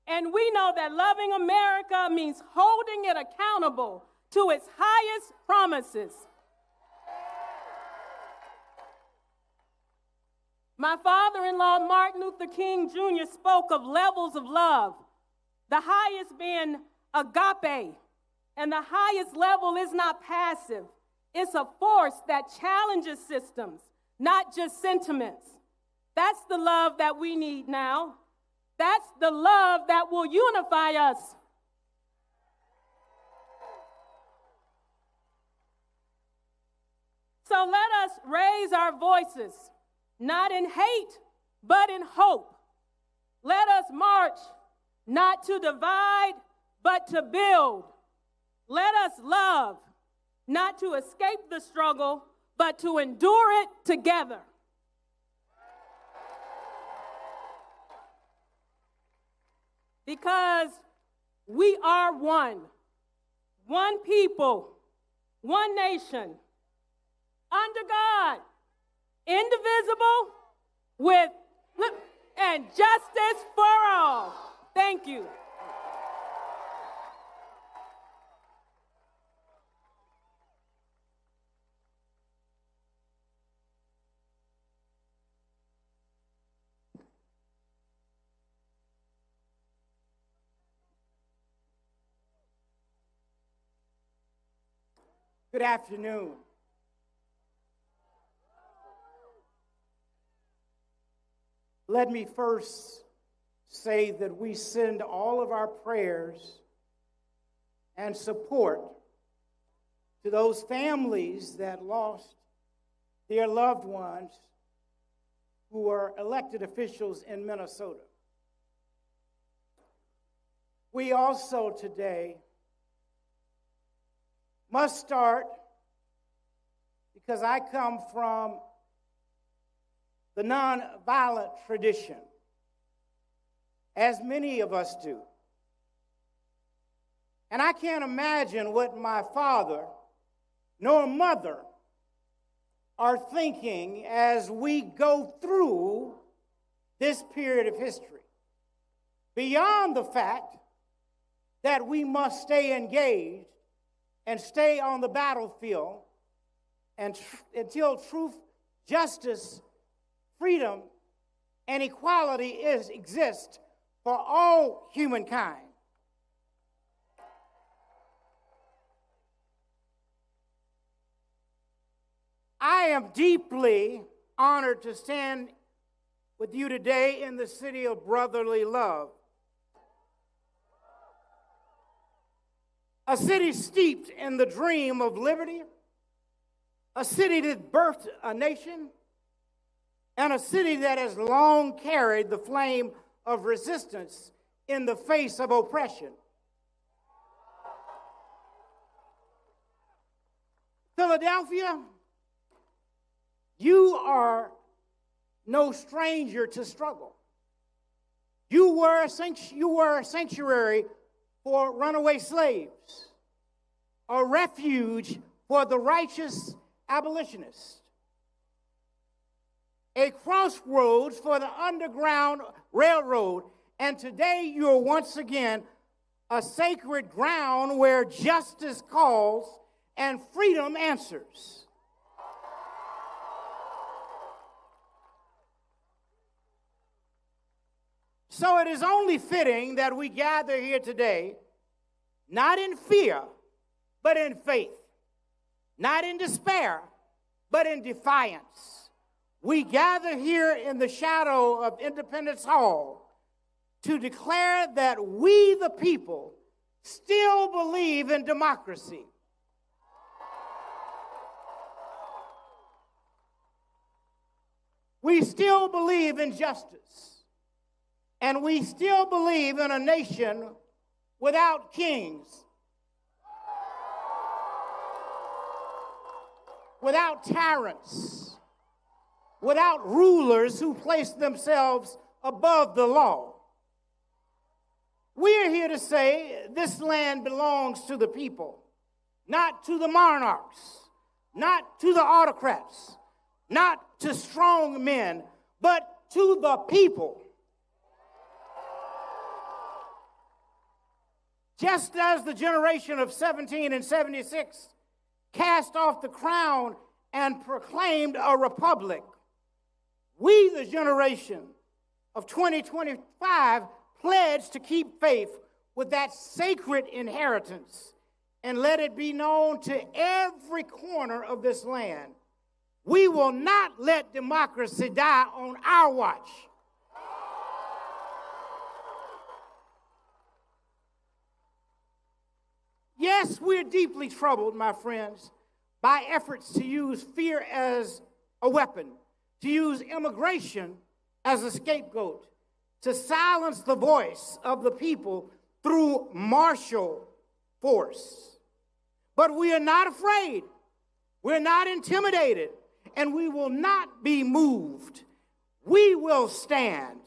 And we know that loving America means holding it accountable to its highest promises. My father-in-law, Martin Luther King Jr., spoke of levels of love, the highest being agape, and the highest level is not passive. It's a force that challenges systems, not just sentiments. That's the love that we need now. That's the love that will unify us. So let us raise our voices, not in hate, but in hope. Let us march, not to divide, but to build. Let us love, not to escape the struggle, but to endure it together. Because we are one people, one nation, under God, indivisible, with and justice for all. Thank you. Good afternoon. Let me first say that we send all of our prayers and support to those families that lost their loved ones who were elected officials in Minnesota. We also today must start, because I come from the nonviolent tradition. as many of us do. And I can't imagine what my father nor mother are thinking as we go through this period of history. Beyond the fact that we must stay engaged and stay on the battlefield until truth, justice, freedom, and equality exist for all humankind. I am deeply honored to stand with you today in the city of brotherly love. A city steeped in the dream of liberty, a city that birthed a nation, and a city that has long carried the flame of resistance in the face of oppression. Philadelphia, you are no stranger to struggle. You were a sanctuary for runaway slaves, a refuge for the righteous abolitionist, a crossroads for the Underground Railroad, and today you are once again a sacred ground where justice calls and freedom answers. So it is only fitting that we gather here today, not in fear, but in faith, not in despair, but in defiance. We gather here in the shadow of Independence Hall to declare that we, the people, still believe in democracy. We still believe in justice. And we still believe in a nation without kings, without tyrants, without rulers who place themselves above the law. We are here to say this land belongs to the people, not to the monarchs, not to the autocrats, not to strong men, but to the people. Just as the generation of 17 and 76 cast off the crown and proclaimed a republic, we, the generation of 2025, pledge to keep faith with that sacred inheritance and let it be known to every corner of this land. We will not let democracy die on our watch. Yes, we're deeply troubled, my friends, by efforts to use fear as a weapon, to use immigration as a scapegoat, to silence the voice of the people through martial force. But we are not afraid, we're not intimidated, and we will not be moved. We will stand,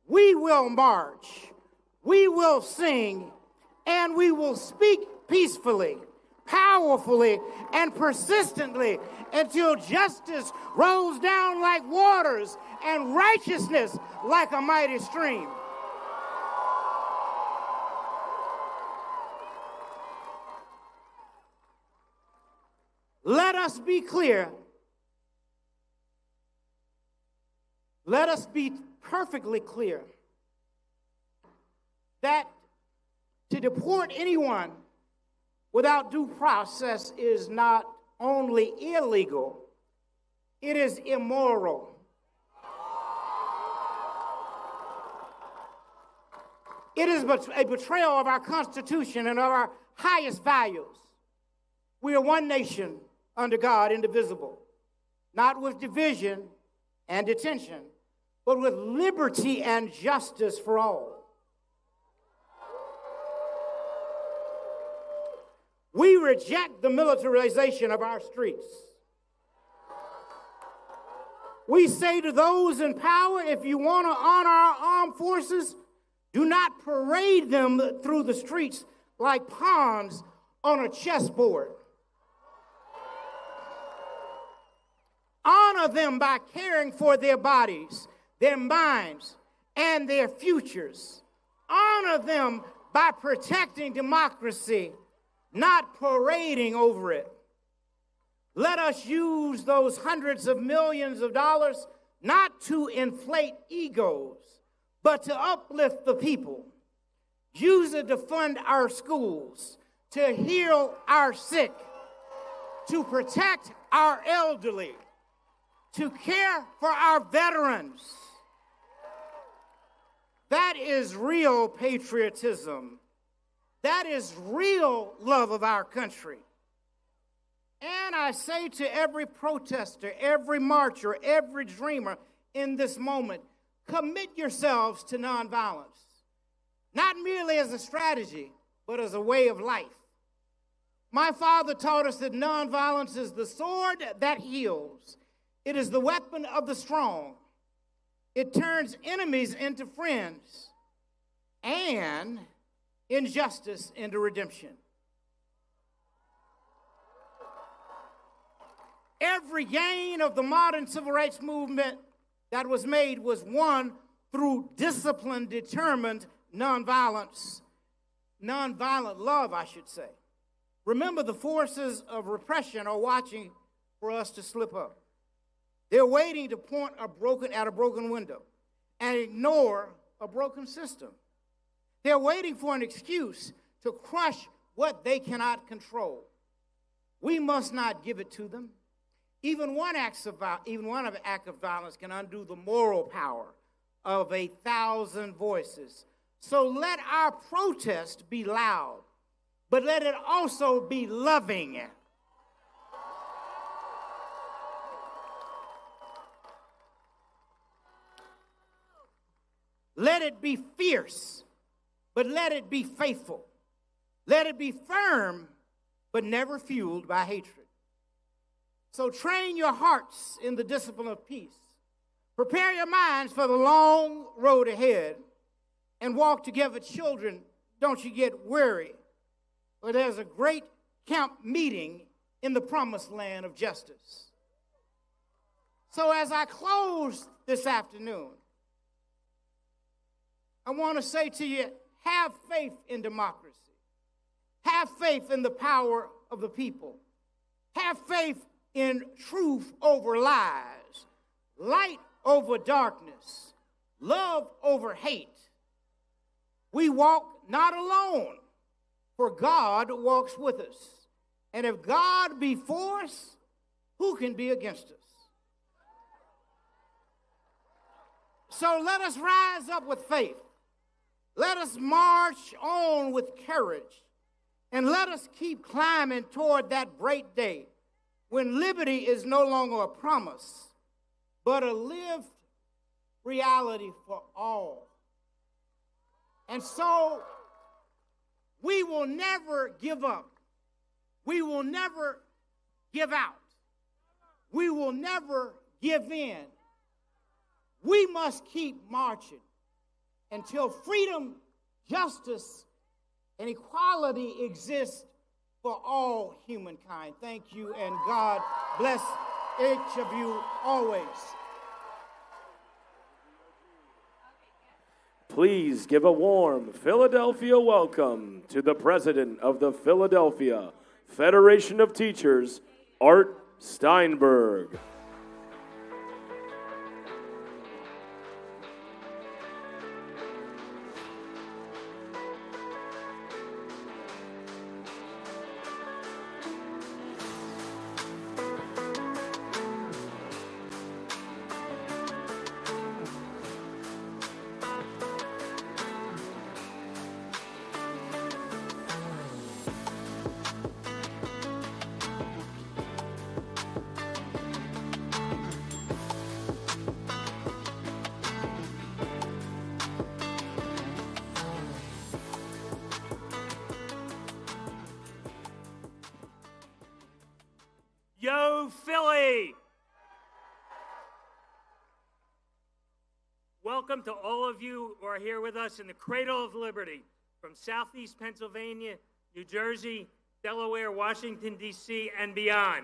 we will march, we will sing, and we will speak peacefully, powerfully, and persistently until justice rolls down like waters and righteousness like a mighty stream. Let us be clear. Let us be perfectly clear that to deport anyone without due process is not only illegal, it is immoral. It is a betrayal of our Constitution and of our highest values. We are one nation under God, indivisible, not with division and detention, but with liberty and justice for all. We reject the militarization of our streets. We say to those in power, if you want to honor our armed forces, Do not parade them through the streets like pawns on a chessboard. Honor them by caring for their bodies, their minds, and their futures. Honor them by protecting democracy, not parading over it. Let us use those hundreds of millions of dollars not to inflate egos, but to uplift the people. Use it to fund our schools, to heal our sick, to protect our elderly, to care for our veterans. That is real patriotism. That is real love of our country. And I say to every protester, every marcher, every dreamer in this moment, commit yourselves to nonviolence. Not merely as a strategy, but as a way of life. My father taught us that nonviolence is the sword that heals. It is the weapon of the strong. It turns enemies into friends and injustice into redemption. Every gain of the modern civil rights movement that was made was won through disciplined, determined nonviolence. Nonviolent love, I should say. Remember, the forces of repression are watching for us to slip up. They're waiting to point at a broken window and ignore a broken system. They're waiting for an excuse to crush what they cannot control. We must not give it to them. Even one act of violence can undo the moral power of 1,000 voices. So let our protest be loud, but let it also be loving. Let it be fierce, but let it be faithful. Let it be firm, but never fueled by hatred. So train your hearts in the discipline of peace. Prepare your minds for the long road ahead and walk together. Children, don't you get weary. For there's a great camp meeting in the promised land of justice. So as I close this afternoon, I want to say to you, have faith in democracy. Have faith in the power of the people. Have faith in truth over lies, light over darkness, love over hate. We walk not alone, for God walks with us. And if God be for us, who can be against us? So let us rise up with faith. Let us march on with courage. And let us keep climbing toward that great day when liberty is no longer a promise, but a lived reality for all. And so we will never give up. We will never give out. We will never give in. We must keep marching until freedom, justice, and equality exist for all humankind. Thank you, and God bless each of you always. Please give a warm Philadelphia welcome to the president of the Philadelphia Federation of Teachers, Art Steinberg. welcome to all of you who are here with us in the cradle of liberty from Southeast Pennsylvania, New Jersey, Delaware, Washington, D.C., and beyond.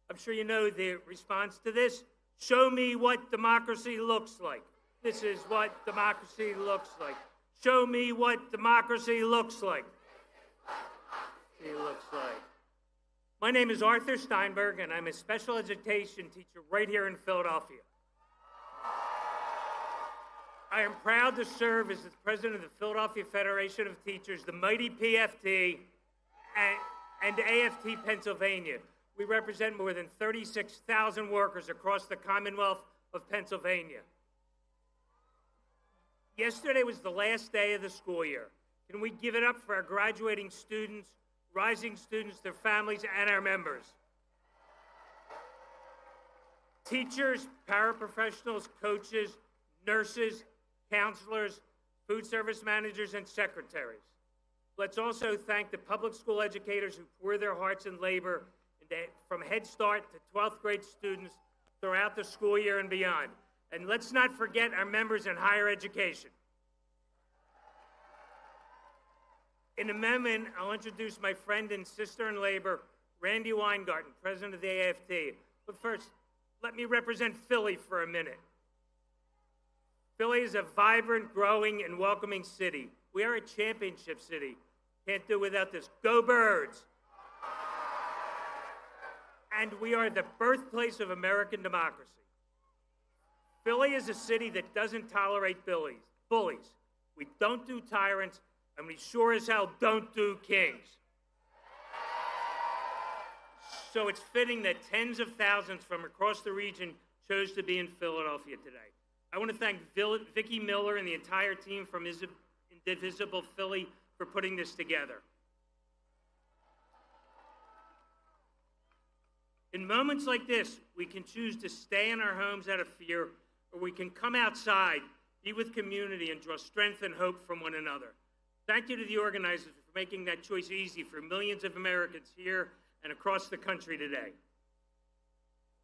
I'm sure you know the response to this. Show me what democracy looks like. This is what democracy looks like. Show me what democracy looks like. My name is Arthur Steinberg, and I'm a special education teacher right here in Philadelphia. I am proud to serve as the president of the Philadelphia Federation of Teachers, the mighty PFT, and AFT Pennsylvania. We represent more than 36,000 workers across the Commonwealth of Pennsylvania. Yesterday was the last day of the school year. Can we give it up for our graduating students, rising students, their families, and our members? Teachers, paraprofessionals, coaches, nurses, counselors, food service managers, and secretaries. Let's also thank the public school educators who pour their hearts and labor from Head Start to 12th grade students throughout the school year and beyond. And let's not forget our members in higher education. In a moment, I'll introduce my friend and sister in labor, Randy Weingarten, president of the AFT. But first, let me represent Philly for a minute. Philly is a vibrant, growing, and welcoming city. We are a championship city. Can't do without this. Go Birds! And we are the birthplace of American democracy. Philly is a city that doesn't tolerate bullies. We don't do tyrants, and we sure as hell don't do kings. So it's fitting that tens of thousands from across the region chose to be in Philadelphia today. I want to thank Vicki Miller and the entire team from Indivisible Philly for putting this together. In moments like this, we can choose to stay in our homes out of fear, or we can come outside, be with community, and draw strength and hope from one another. Thank you to the organizers for making that choice easy for millions of Americans here and across the country today.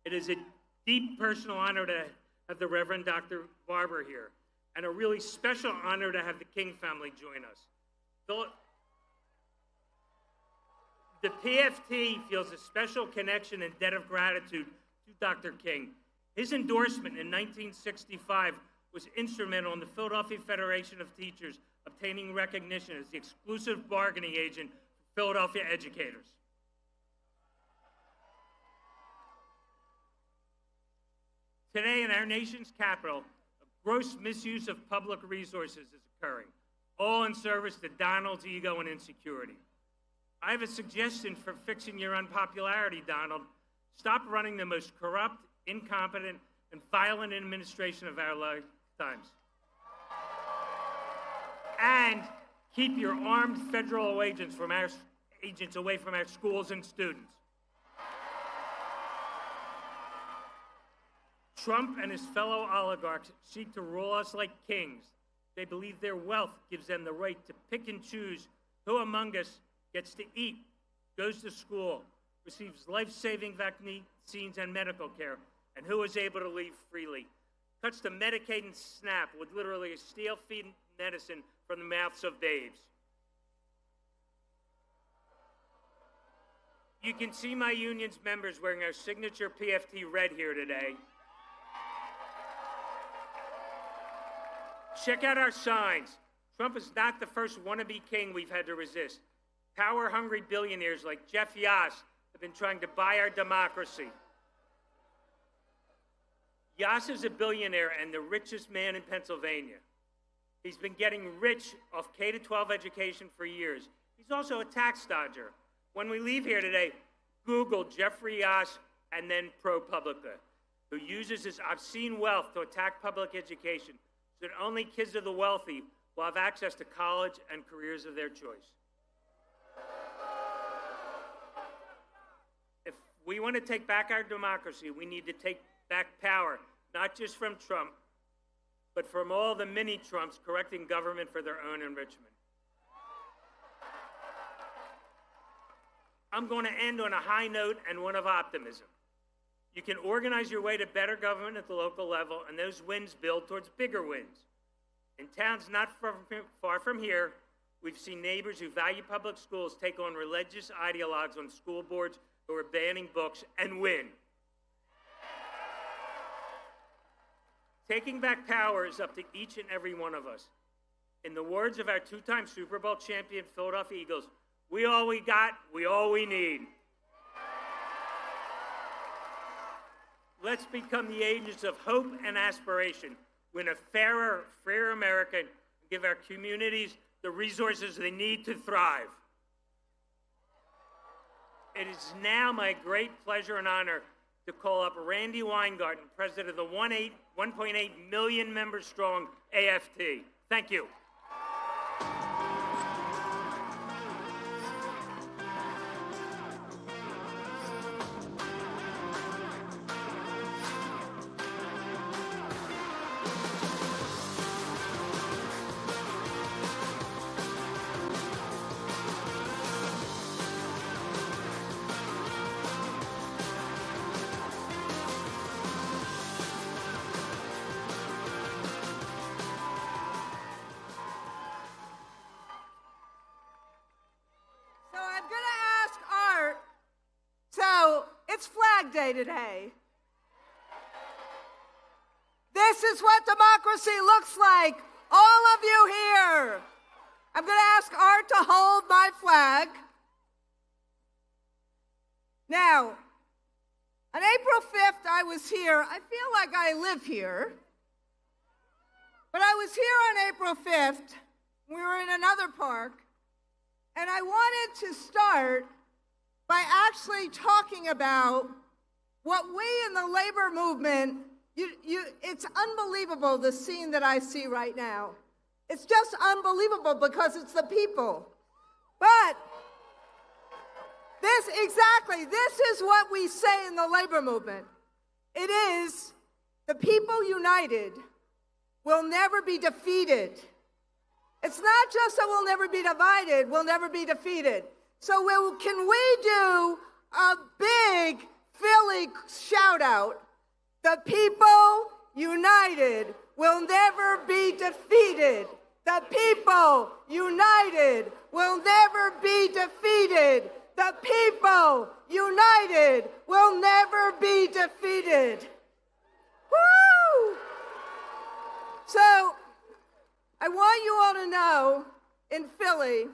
It is a deep personal honor to have the Reverend Dr. Barber here, and a really special honor to have the King family join us. The PFT feels a special connection and debt of gratitude to Dr. King. His endorsement in 1965 was instrumental in the Philadelphia Federation of Teachers obtaining recognition as the exclusive bargaining agent for Philadelphia educators. Today in our nation's capital, a gross misuse of public resources is occurring, all in service to Donald's ego and insecurity. I have a suggestion for fixing your unpopularity, Donald. Stop running the most corrupt, incompetent, and violent administration of our lifetimes. And keep your armed federal agents away from our schools and students. Trump and his fellow oligarchs seek to rule us like kings. They believe their wealth gives them the right to pick and choose who among us gets to eat, goes to school, receives life-saving vaccines and medical care, and who is able to leave freely. Cuts to Medicaid and SNAP with literally a steel-feed medicine from the mouths of babes. You can see my union's members wearing our signature PFT red here today. Check out our signs. Trump is not the first wannabe king we've had to resist. Power-hungry billionaires like Jeff Yass have been trying to buy our democracy. Yass is a billionaire and the richest man in Pennsylvania. He's been getting rich off K-12 education for years. He's also a tax dodger. When we leave here today, Google Jeffrey Yass and then ProPublica, who uses his obscene wealth to attack public education so that only kids of the wealthy will have access to college and careers of their choice. If we want to take back our democracy, we need to take back power, not just from Trump, but from all the mini-Trumps correcting government for their own enrichment. I'm going to end on a high note and one of optimism. You can organize your way to better government at the local level, and those wins build towards bigger wins. In towns not far from here, we've seen neighbors who value public schools take on religious ideologues on school boards who are banning books and win. Taking back power is up to each and every one of us. In the words of our two-time Super Bowl champion Philadelphia Eagles, we all we got, we all we need. Let's become the agents of hope and aspiration, win a fairer, freer America, and give our communities the resources they need to thrive. It is now my great pleasure and honor to call up Randy Weingarten, president of the 1.8 million member strong AFT. Thank you. It's Flag Day today. This is what democracy looks like. All of you here. I'm going to ask Art to hold my flag. Now, on April 5th, I was here. I feel like I live here. But I was here on April 5th. We were in another park. And I wanted to start by actually talking about what we in the labor movement, it's unbelievable, the scene that I see right now. It's just unbelievable because it's the people. But this is what we say in the labor movement. It is, the people united will never be defeated. It's not just that we'll never be divided, we'll never be defeated. So can we do a big Philly shout out? The people united will never be defeated. The people united will never be defeated. The people united will never be defeated. Woo! So I want you all to know in Philly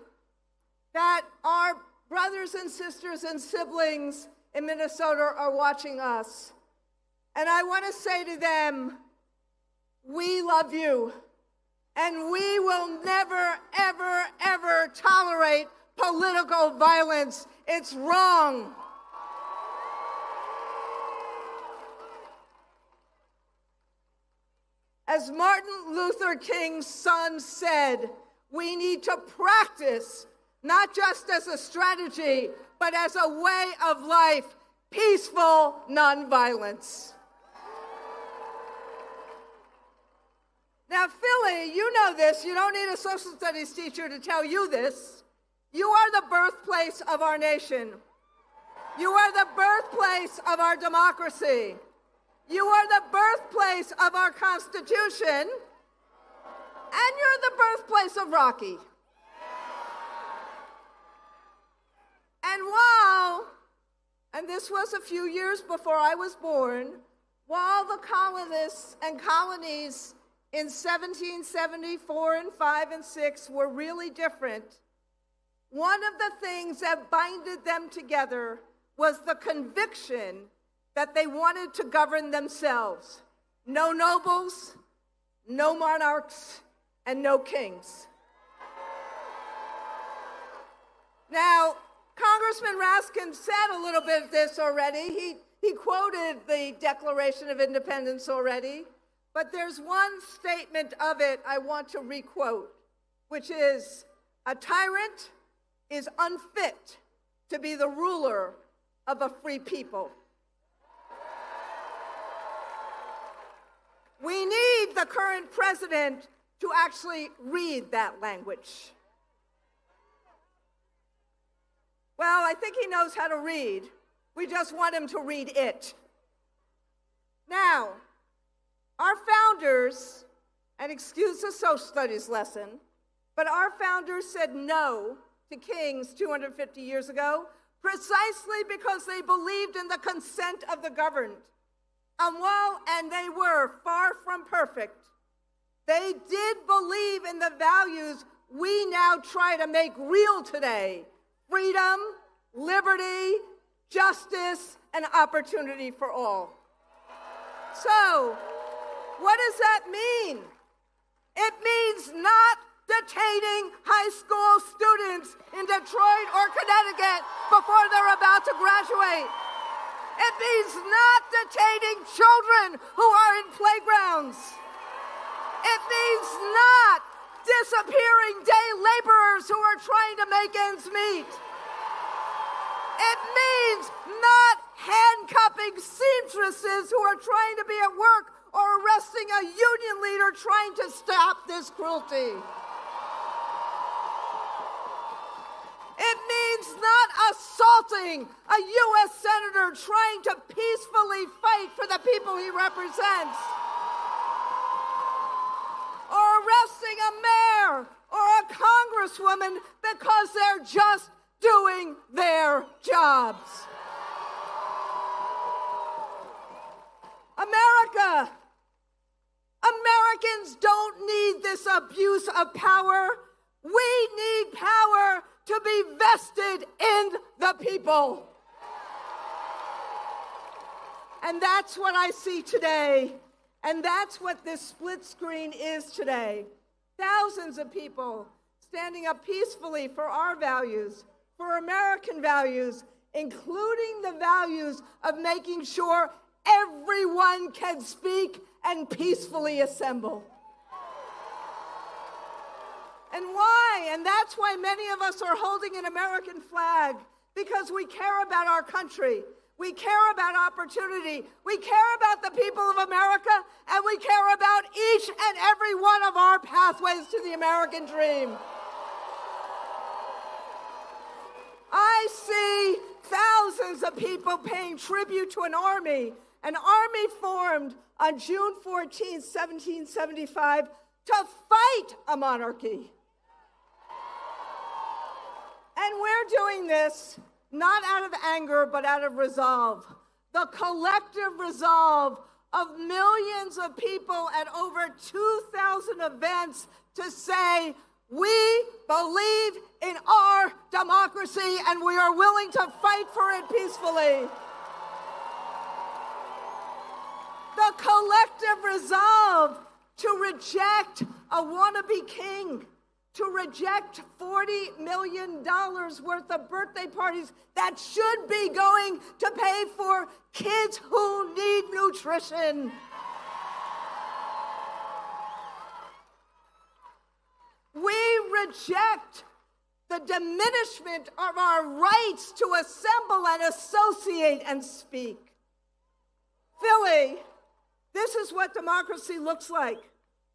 that our brothers and sisters and siblings in Minnesota are watching us. And I want to say to them, we love you. And we will never, ever, ever tolerate political violence. It's wrong. As Martin Luther King's son said, we need to practice, not just as a strategy, but as a way of life, peaceful nonviolence. Now, Philly, you know this. You don't need a social studies teacher to tell you this. You are the birthplace of our nation. You are the birthplace of our democracy. You are the birthplace of our Constitution. And you're the birthplace of Rocky. And this was a few years before I was born, while the colonists and colonies in 1774 and 5 and 6 were really different, one of the things that binded them together was the conviction that they wanted to govern themselves. No nobles, no monarchs, and no kings. Now, Congressman Raskin said a little bit of this already. He quoted the Declaration of Independence already, but there's one statement of it I want to requote, which is, a tyrant is unfit to be the ruler of a free people. We need the current president to actually read that language. Well, I think he knows how to read. We just want him to read it. Now, our founders, and excuse the social studies lesson, but our founders said no to kings 250 years ago precisely because they believed in the consent of the governed. And they were far from perfect, they did believe in the values we now try to make real today: freedom, liberty, justice, and opportunity for all. So, what does that mean? It means not detaining high school students in Detroit or Connecticut before they're about to graduate. It means not detaining children who are in playgrounds. It means not disappearing day laborers who are trying to make ends meet. It means not handcuffing seamstresses who are trying to be at work or arresting a union leader trying to stop this cruelty. It means not assaulting a U.S. senator trying to peacefully fight for the people he represents, or arresting a mayor or a congresswoman because they're just doing their jobs. Americans don't need this abuse of power. We need power to be vested in the people. And that's what I see today. And that's what this split screen is today. Thousands of people standing up peacefully for our values, for American values, including the values of making sure everyone can speak and peacefully assemble. And why? And that's why many of us are holding an American flag, because we care about our country. We care about opportunity. We care about the people of America, and we care about each and every one of our pathways to the American dream. I see thousands of people paying tribute to an army formed on June 14, 1775, to fight a monarchy. And we're doing this not out of anger, but out of resolve. The collective resolve of millions of people at over 2,000 events to say, we believe in our democracy and we are willing to fight for it peacefully. The collective resolve to reject a wannabe king, to reject $40 million worth of birthday parties that should be going to pay for kids who need nutrition. We reject the diminishment of our rights to assemble and associate and speak. Philly, this is what democracy looks like.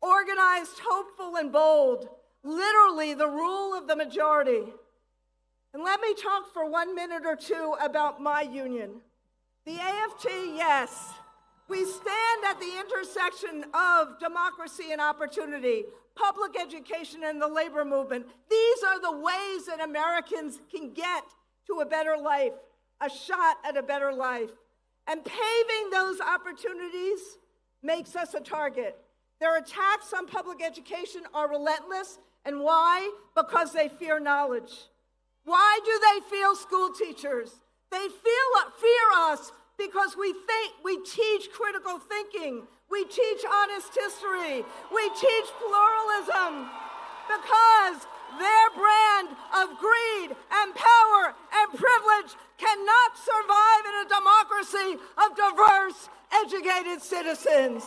Organized, hopeful, and bold. Literally the rule of the majority. And let me talk for 1 minute or two about my union. The AFT, yes. We stand at the intersection of democracy and opportunity, public education and the labor movement. These are the ways that Americans can get to a better life, a shot at a better life. And paving those opportunities makes us a target. Their attacks on public education are relentless. And why? Because they fear knowledge. Why do they fear school teachers? They fear us because we teach critical thinking. We teach honest history. We teach pluralism. Because their brand of greed and power and privilege cannot survive in a democracy of diverse, educated citizens.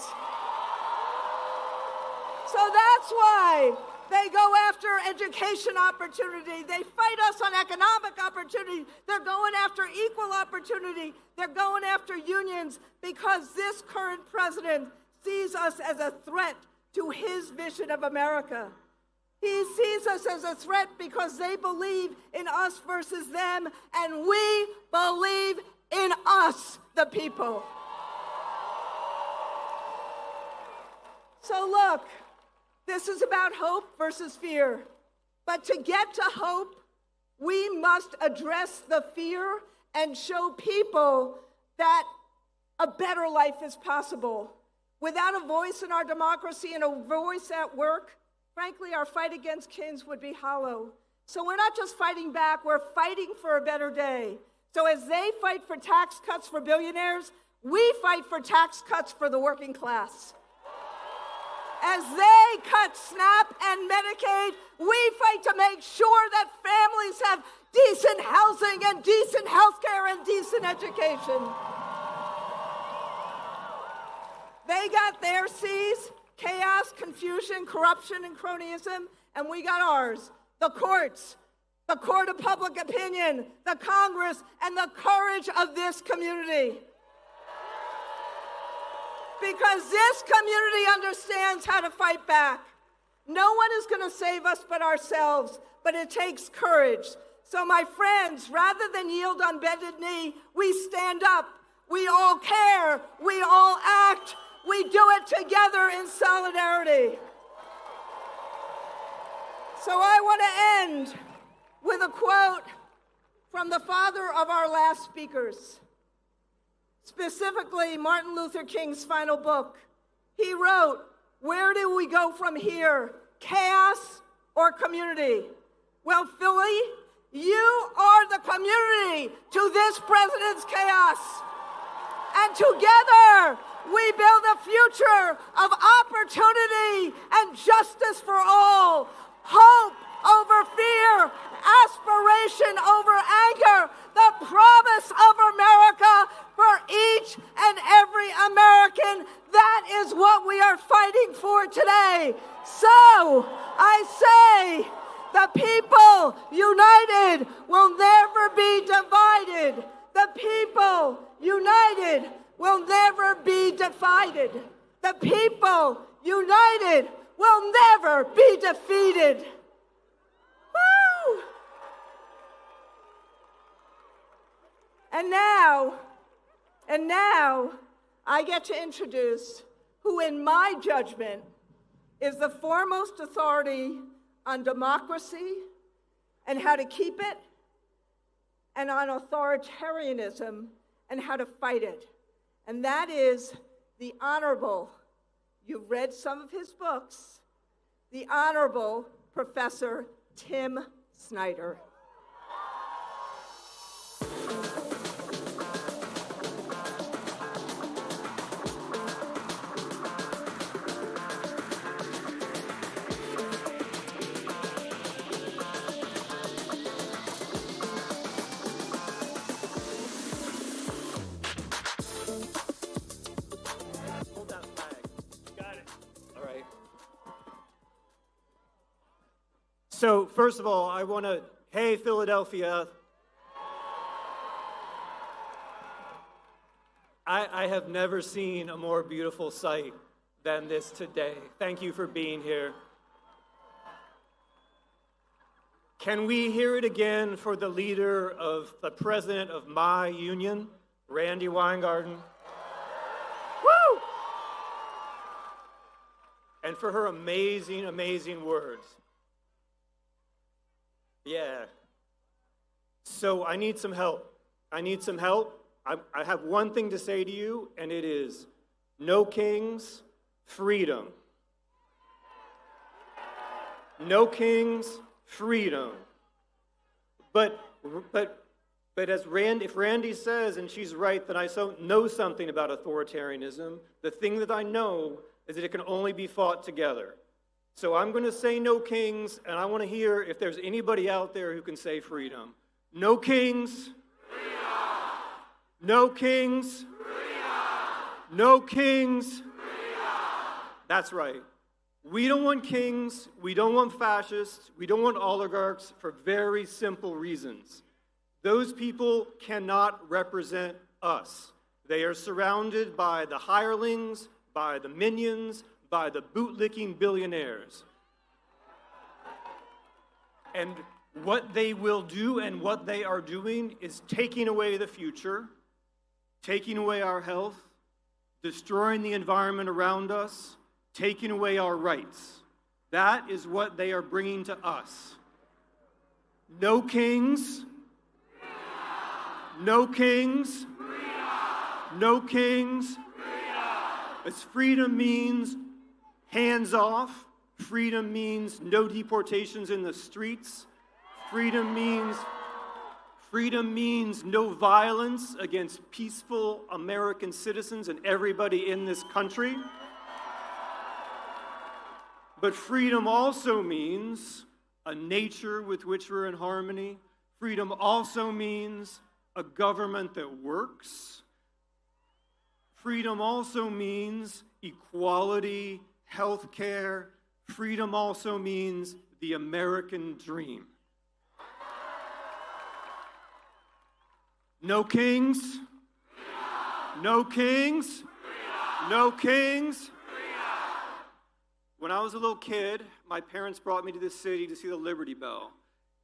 So that's why they go after education opportunity. They fight us on economic opportunity. They're going after equal opportunity. They're going after unions because this current president sees us as a threat to his vision of America. He sees us as a threat because they believe in us versus them, and we believe in us, the people. So look, this is about hope versus fear. But to get to hope, we must address the fear and show people that a better life is possible. Without a voice in our democracy and a voice at work, frankly, our fight against kings would be hollow. So we're not just fighting back, we're fighting for a better day. So as they fight for tax cuts for billionaires, we fight for tax cuts for the working class. As they cut SNAP and Medicaid, we fight to make sure that families have decent housing and decent health care and decent education. They got their C's, chaos, confusion, corruption, and cronyism, and we got ours, the courts, the court of public opinion, the Congress, and the courage of this community. Because this community understands how to fight back. No one is going to save us but ourselves, but it takes courage. So my friends, rather than yield on bended knee, we stand up. We all care. We all act. We do it together in solidarity. So I want to end with a quote from the father of our last speakers. Specifically, Martin Luther King's final book. He wrote, "Where do we go from here? Chaos or community?" Well, Philly, you are the community to this president's chaos. And together, we build a future of opportunity and justice for all. Hope over fear, aspiration over anger, the promise of America for each and every American. That is what we are fighting for today. So I say, the people united will never be divided. The people united will never be divided. The people united will never be defeated. Woo! And now, I get to introduce who, in my judgment, is the foremost authority on democracy and how to keep it, and on authoritarianism and how to fight it. And that is the Honorable, you've read some of his books, the Honorable Professor Tim Snyder. So, first of all, I want to, hey, Philadelphia. I have never seen a more beautiful sight than this today. Thank you for being here. Can we hear it again for the leader of the president of my union, Randy Weingarten? Woo! And for her amazing, amazing words. Yeah. So I need some help. I need some help. I have one thing to say to you, and it is no kings, freedom. No kings, freedom. But as if Randy says, and she's right, that I know something about authoritarianism, the thing that I know is that it can only be fought together. So I'm going to say no kings, and I want to hear if there's anybody out there who can say freedom. No kings. Freedom. No kings. Freedom. No kings. Freedom. That's right. We don't want kings. We don't want fascists. We don't want oligarchs for very simple reasons. Those people cannot represent us. They are surrounded by the hirelings, by the minions, by the bootlicking billionaires. And what they will do and what they are doing is taking away the future, taking away our health, destroying the environment around us, taking away our rights. That is what they are bringing to us. No kings. No kings. No kings. As freedom means hands off. Freedom means no deportations in the streets. Freedom means no violence against peaceful American citizens and everybody in this country. But freedom also means a nature with which we're in harmony. Freedom also means a government that works. Freedom also means equality, health care. Freedom also means the American dream. No kings. No kings. No kings. When I was a little kid, my parents brought me to this city to see the Liberty Bell.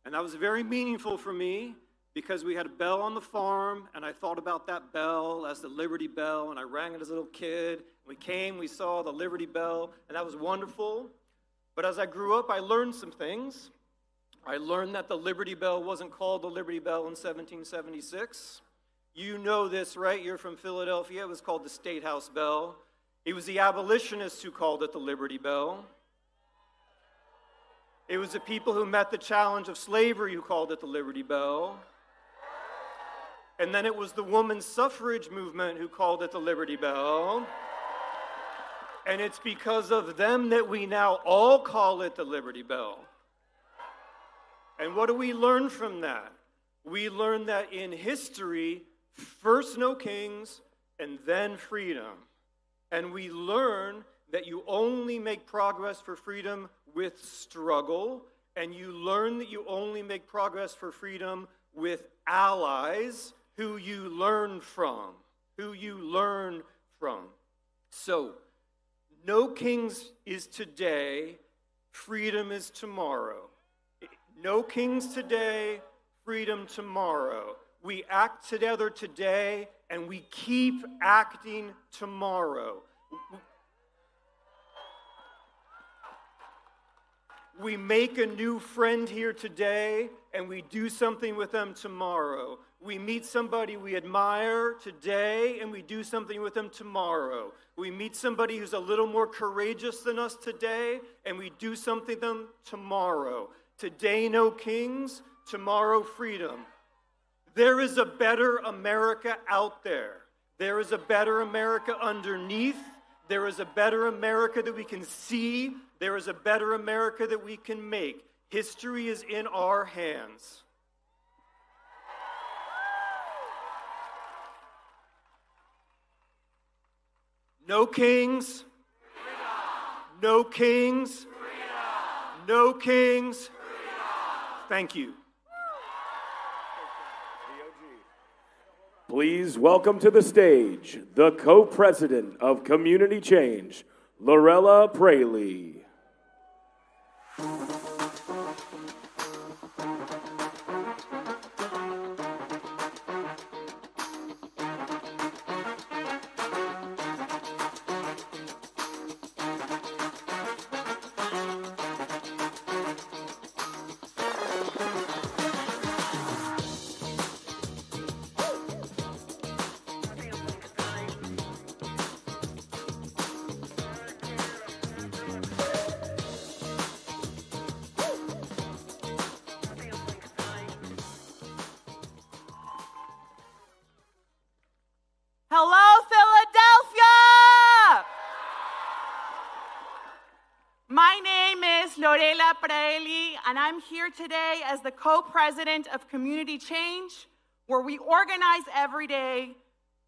And that was very meaningful for me because we had a bell on the farm, and I thought about that bell as the Liberty Bell, and I rang it as a little kid. We came, we saw the Liberty Bell, and that was wonderful. But as I grew up, I learned some things. I learned that the Liberty Bell wasn't called the Liberty Bell in 1776. You know this, right? You're from Philadelphia. It was called the State House Bell. It was the abolitionists who called it the Liberty Bell. It was the people who met the challenge of slavery who called it the Liberty Bell. And then it was the women's suffrage movement who called it the Liberty Bell. And it's because of them that we now all call it the Liberty Bell. And what do we learn from that? We learn that in history, first no kings and then freedom. And we learn that you only make progress for freedom with struggle, and you learn that you only make progress for freedom with allies who you learn from. So, no kings is today, freedom is tomorrow. No kings today, freedom tomorrow. We act together today, and we keep acting tomorrow. We make a new friend here today, and we do something with them tomorrow. We meet somebody we admire today, and we do something with them tomorrow. We meet somebody who's a little more courageous than us today, and we do something with them tomorrow. Today, no kings, tomorrow, freedom. There is a better America out there. There is a better America underneath. There is a better America that we can see. There is a better America that we can make. History is in our hands. No kings. No kings. No kings. Thank you. Please welcome to the stage the co-president of Community Change, Lorella Praley. Hello, Philadelphia! My name is Lorella Praley, and I'm here today as the co-president of Community Change, where we organize every day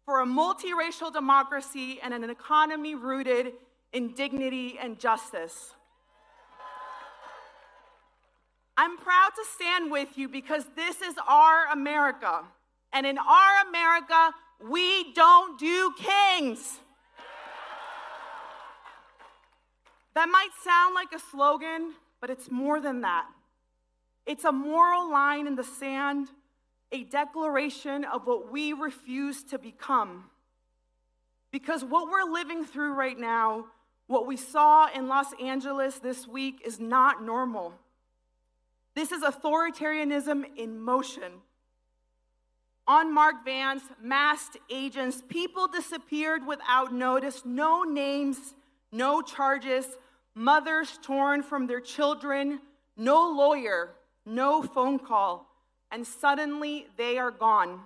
for a multiracial democracy and an economy rooted in dignity and justice. I'm proud to stand with you because this is our America, and in our America, we don't do kings. That might sound like a slogan, but it's more than that. It's a moral line in the sand, a declaration of what we refuse to become. Because what we're living through right now, What we saw in Los Angeles this week is not normal. This is authoritarianism in motion. Unmarked vans, masked agents, people disappeared without notice, no names, no charges, mothers torn from their children, no lawyer, no phone call, and suddenly they are gone.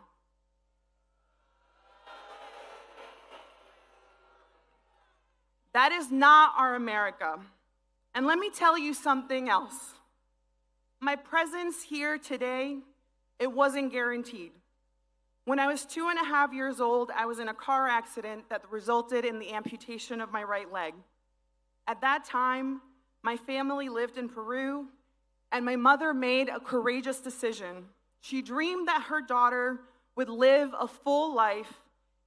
That is not our America. And let me tell you something else. My presence here today, it wasn't guaranteed. When I was 2.5 years old, I was in a car accident that resulted in the amputation of my right leg. At that time, my family lived in Peru, and my mother made a courageous decision. She dreamed that her daughter would live a full life,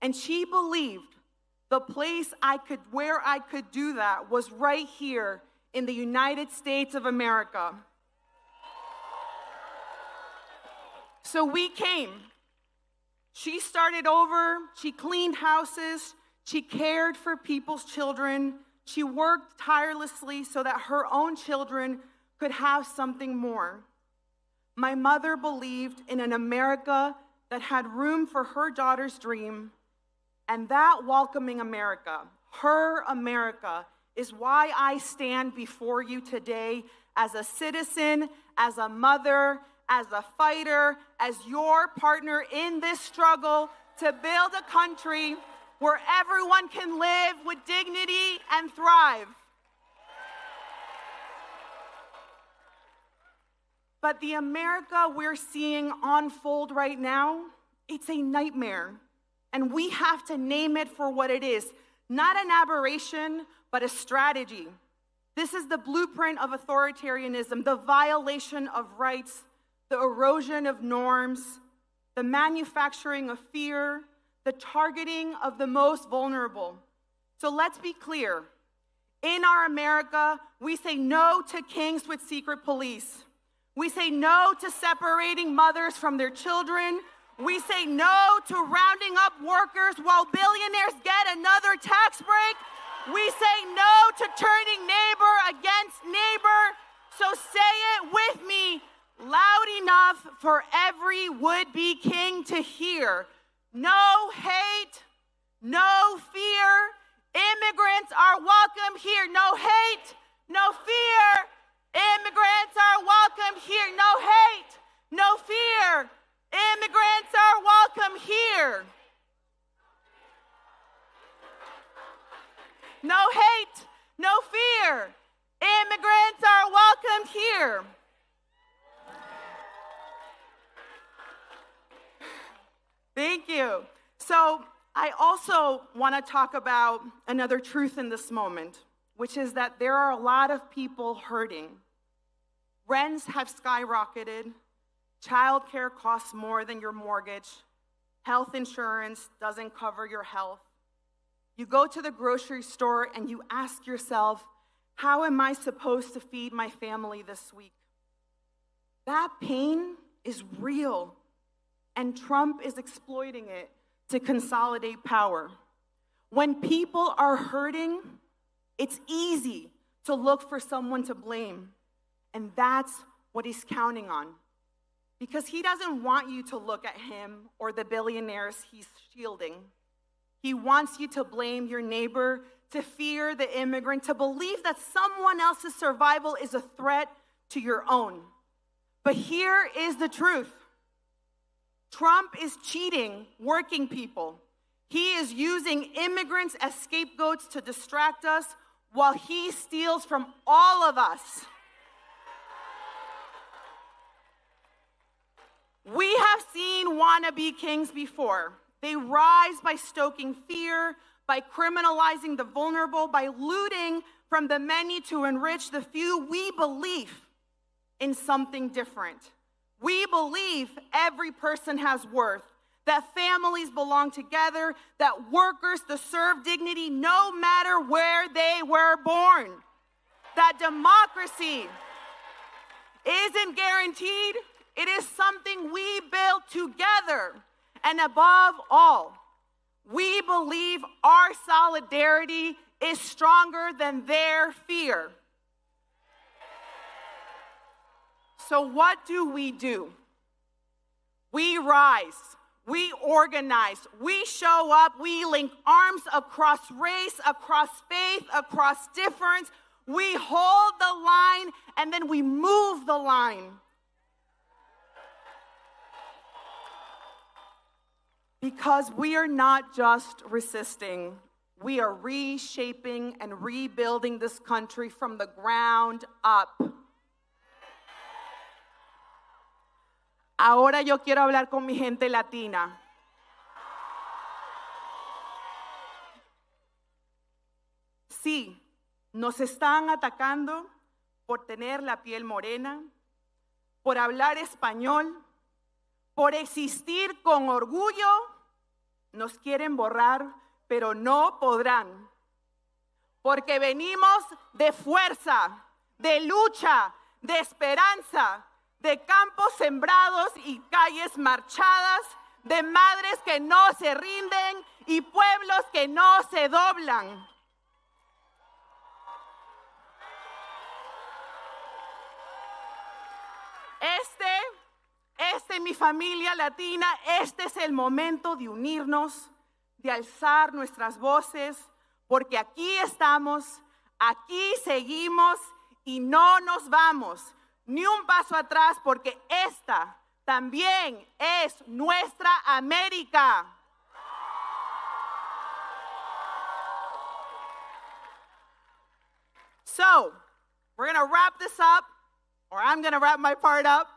and she believed the place where I could do that was right here in the United States of America. So we came. She started over, she cleaned houses, she cared for people's children, she worked tirelessly so that her own children could have something more. My mother believed in an America that had room for her daughter's dream, and that welcoming America, her America, is why I stand before you today as a citizen, as a mother, as a fighter, as your partner in this struggle to build a country where everyone can live with dignity and thrive. But the America we're seeing unfold right now, it's a nightmare. And we have to name it for what it is. Not an aberration, but a strategy. This is the blueprint of authoritarianism, the violation of rights, the erosion of norms, the manufacturing of fear, the targeting of the most vulnerable. So let's be clear. In our America, we say no to kings with secret police. We say no to separating mothers from their children. We say no to rounding up workers while billionaires get another tax break. We say no to turning neighbor against neighbor. So say it with me loud enough for every would-be king to hear. No hate, no fear. Immigrants are welcome here. No hate, no fear. Immigrants are welcome here. No hate, no fear. Immigrants are welcome here. No hate, no fear. Immigrants are welcome here. Thank you. So I also want to talk about another truth in this moment, which is that there are a lot of people hurting. Rents have skyrocketed. Childcare costs more than your mortgage. Health insurance doesn't cover your health. You go to the grocery store and you ask yourself, how am I supposed to feed my family this week? That pain is real, and Trump is exploiting it to consolidate power. When people are hurting, it's easy to look for someone to blame, and that's what he's counting on. Because he doesn't want you to look at him or the billionaires he's shielding. He wants you to blame your neighbor, to fear the immigrant, to believe that someone else's survival is a threat to your own. But here is the truth. Trump is cheating working people. He is using immigrants as scapegoats to distract us while he steals from all of us. We have seen wannabe kings before. They rise by stoking fear, by criminalizing the vulnerable, by looting from the many to enrich the few. We believe in something different. We believe every person has worth, that families belong together, that workers deserve dignity no matter where they were born, that democracy isn't guaranteed. It is something we build together. And above all, We believe our solidarity is stronger than their fear. So what do? We rise, we organize, we show up, we link arms across race, across faith, across difference. We hold the line and then we move the line. Because we are not just resisting, we are reshaping and rebuilding this country from the ground up. Ahora yo quiero hablar con mi gente latina. Sí, nos están atacando por tener la piel morena, por hablar español, por existir con orgullo. Nos quieren borrar, pero no podrán. Porque venimos de fuerza, de lucha, de esperanza, de campos sembrados y calles marchadas, de madres que no se rinden y pueblos que no se doblan. Mi familia latina, este es el momento de unirnos, de alzar nuestras voces, porque aquí estamos, aquí seguimos y no nos vamos. Ni un paso atrás, porque esta también es nuestra América. So, we're going to wrap this up, or I'm going to wrap my part up,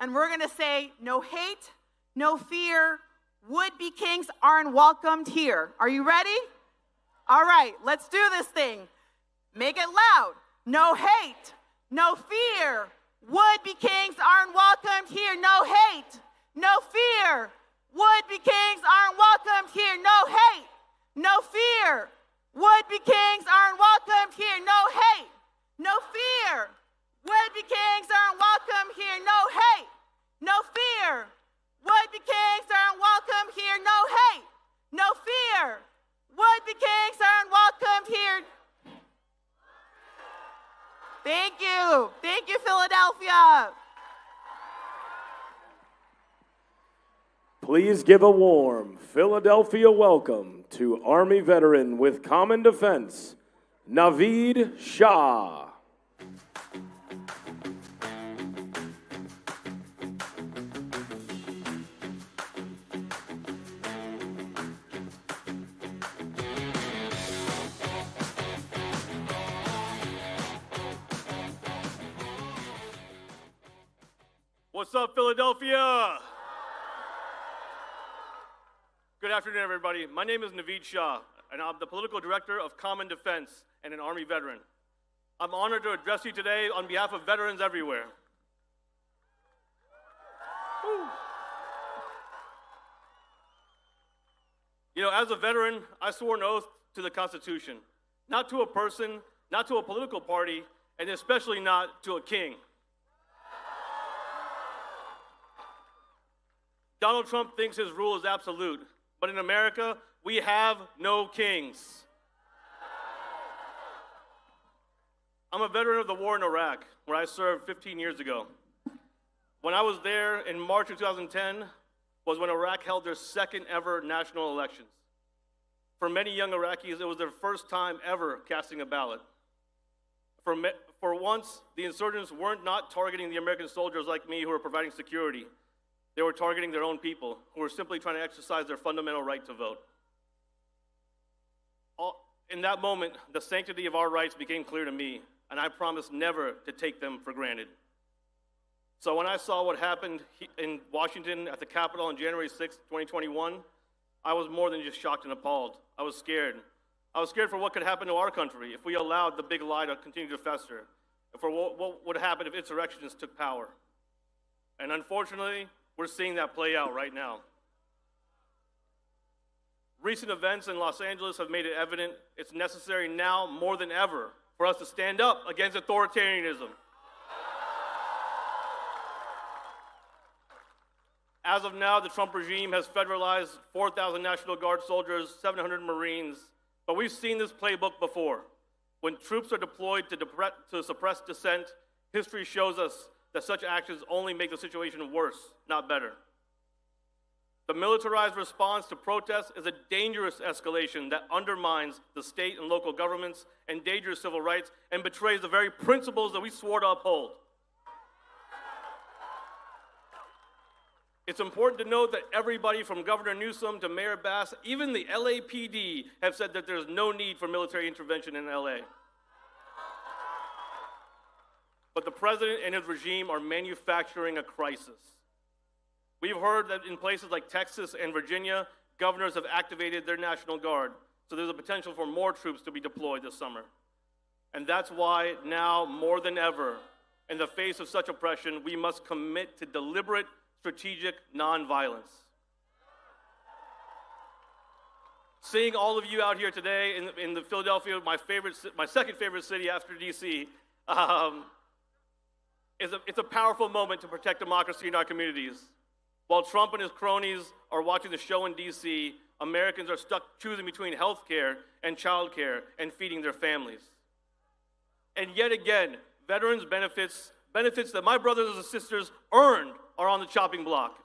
and we're going to say no hate, no fear. Would-be kings aren't welcomed here. Are you ready? All right, let's do this thing. Make it loud. No hate, no fear. Would-be kings aren't welcomed here. No hate, no fear. Would-be kings aren't welcomed here. No hate, no fear. Would-be kings aren't welcomed here. No hate, no fear. Would-be kings aren't welcome here. No hate, no fear. Would-be kings aren't welcome here. No hate, no fear. Would-be kings aren't welcome here. Thank you. Thank you, Philadelphia. Please give a warm Philadelphia welcome to Army veteran with Common Defense, Naveed Shah. What's up, Philadelphia? Good afternoon, everybody. My name is Naveed Shah, and I'm the political director of Common Defense and an Army veteran. I'm honored to address you today on behalf of veterans everywhere. Woo. You know, as a veteran, I swore an oath to the Constitution, not to a person, not to a political party, and especially not to a king. Donald Trump thinks his rule is absolute, but in America, we have no kings. I'm a veteran of the war in Iraq, where I served 15 years ago. When I was there in March of 2010 was when Iraq held their second ever national elections. For many young Iraqis, it was their first time ever casting a ballot. For once, the insurgents weren't not targeting the American soldiers like me who were providing security. They were targeting their own people, who were simply trying to exercise their fundamental right to vote. In that moment, the sanctity of our rights became clear to me, and I promised never to take them for granted. So when I saw what happened in Washington at the Capitol on January 6, 2021, I was more than just shocked and appalled. I was scared. I was scared for what could happen to our country if we allowed the big lie to continue to fester, and for what would happen if insurrectionists took power. And unfortunately, we're seeing that play out right now. Recent events in Los Angeles have made it evident it's necessary now more than ever for us to stand up against authoritarianism. As of now, the Trump regime has federalized 4,000 National Guard soldiers, 700 Marines, but we've seen this playbook before. When troops are deployed to suppress dissent, history shows us that such actions only make the situation worse, not better. The militarized response to protests is a dangerous escalation that undermines the state and local governments, endangers civil rights, and betrays the very principles that we swore to uphold. It's important to note that everybody from Governor Newsom to Mayor Bass, even the LAPD, have said that there's no need for military intervention in LA. But the president and his regime are manufacturing a crisis. We've heard that in places like Texas and Virginia, governors have activated their National Guard, so there's a potential for more troops to be deployed this summer. And that's why now, more than ever, in the face of such oppression, we must commit to deliberate, strategic nonviolence. Seeing all of you out here today in the Philadelphia, my second favorite city after DC, it's a powerful moment to protect democracy in our communities. While Trump and his cronies are watching the show in DC, Americans are stuck choosing between health care and child care and feeding their families. And yet again, veterans' benefits that my brothers and sisters earned are on the chopping block.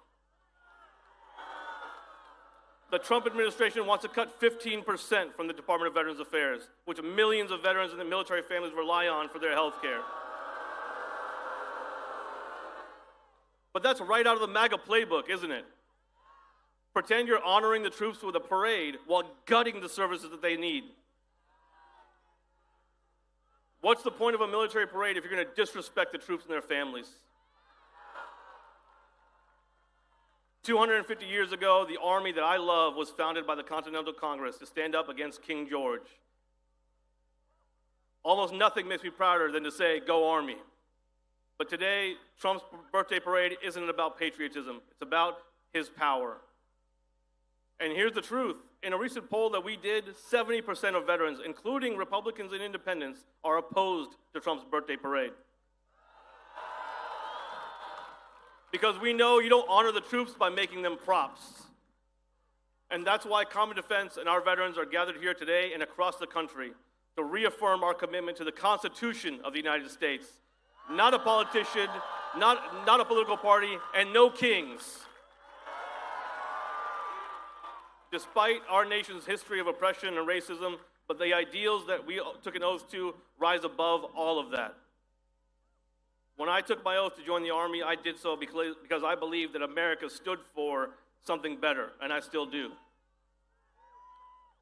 The Trump administration wants to cut 15% from the Department of Veterans Affairs, which millions of veterans and their military families rely on for their health care. But that's right out of the MAGA playbook, isn't it? Pretend you're honoring the troops with a parade while gutting the services that they need. What's the point of a military parade if you're going to disrespect the troops and their families? 250 years ago, the army that I love was founded by the Continental Congress to stand up against King George. Almost nothing makes me prouder than to say, "Go Army." But today, Trump's birthday parade isn't about patriotism. It's about his power. And here's the truth. In a recent poll that we did, 70% of veterans, including Republicans and independents, are opposed to Trump's birthday parade. Because we know you don't honor the troops by making them props. And that's why Common Defense and our veterans are gathered here today and across the country to reaffirm our commitment to the Constitution of the United States. Not a politician, not a political party, and no kings. Despite our nation's history of oppression and racism, but the ideals that we took an oath to rise above all of that. When I took my oath to join the Army, I did so because I believed that America stood for something better, and I still do.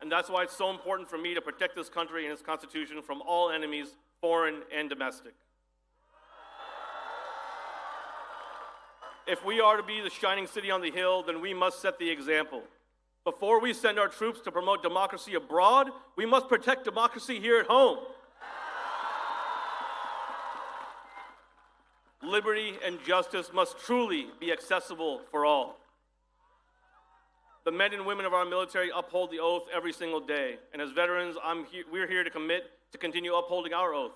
And that's why it's so important for me to protect this country and its Constitution from all enemies, foreign and domestic. If we are to be the shining city on the hill, then we must set the example. Before we send our troops to promote democracy abroad, we must protect democracy here at home. Liberty and justice must truly be accessible for all. The men and women of our military uphold the oath every single day. And as veterans, we're here to commit to continue upholding our oath.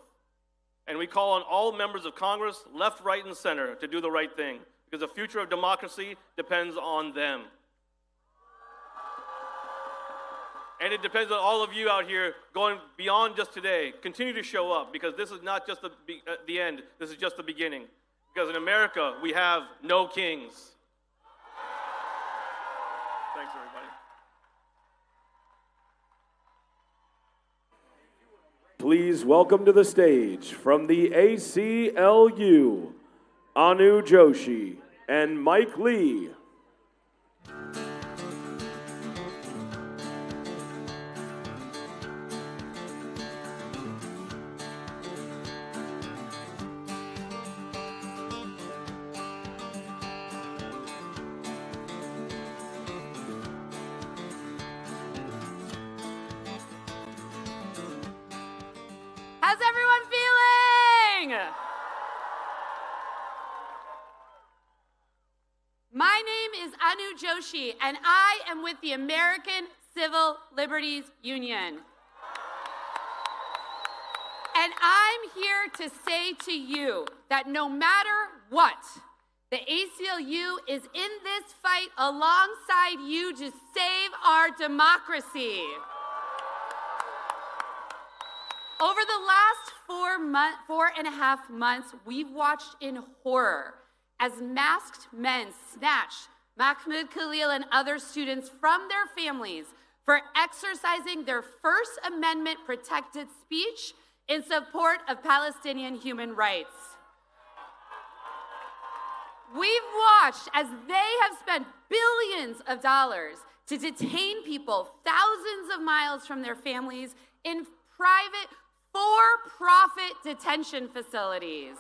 And we call on all members of Congress, left, right, and center, to do the right thing, because the future of democracy depends on them. And it depends on all of you out here going beyond just today. Continue to show up, because this is not just the end, this is just the beginning. Because in America, we have no kings. Thanks, everybody. Please welcome to the stage from the ACLU, Anu Joshi and Mike Lee. How's everyone feeling? My name is Anu Joshi, and I am with the American Civil Liberties Union. And I'm here to say to you that no matter what, The ACLU is in this fight alongside you to save our democracy. Over the last 4.5 months, we've watched in horror as masked men snatch Mahmoud Khalil and other students from their families for exercising their First Amendment protected speech in support of Palestinian human rights. We've watched as they have spent billions of dollars to detain people thousands of miles from their families in private, for-profit detention facilities.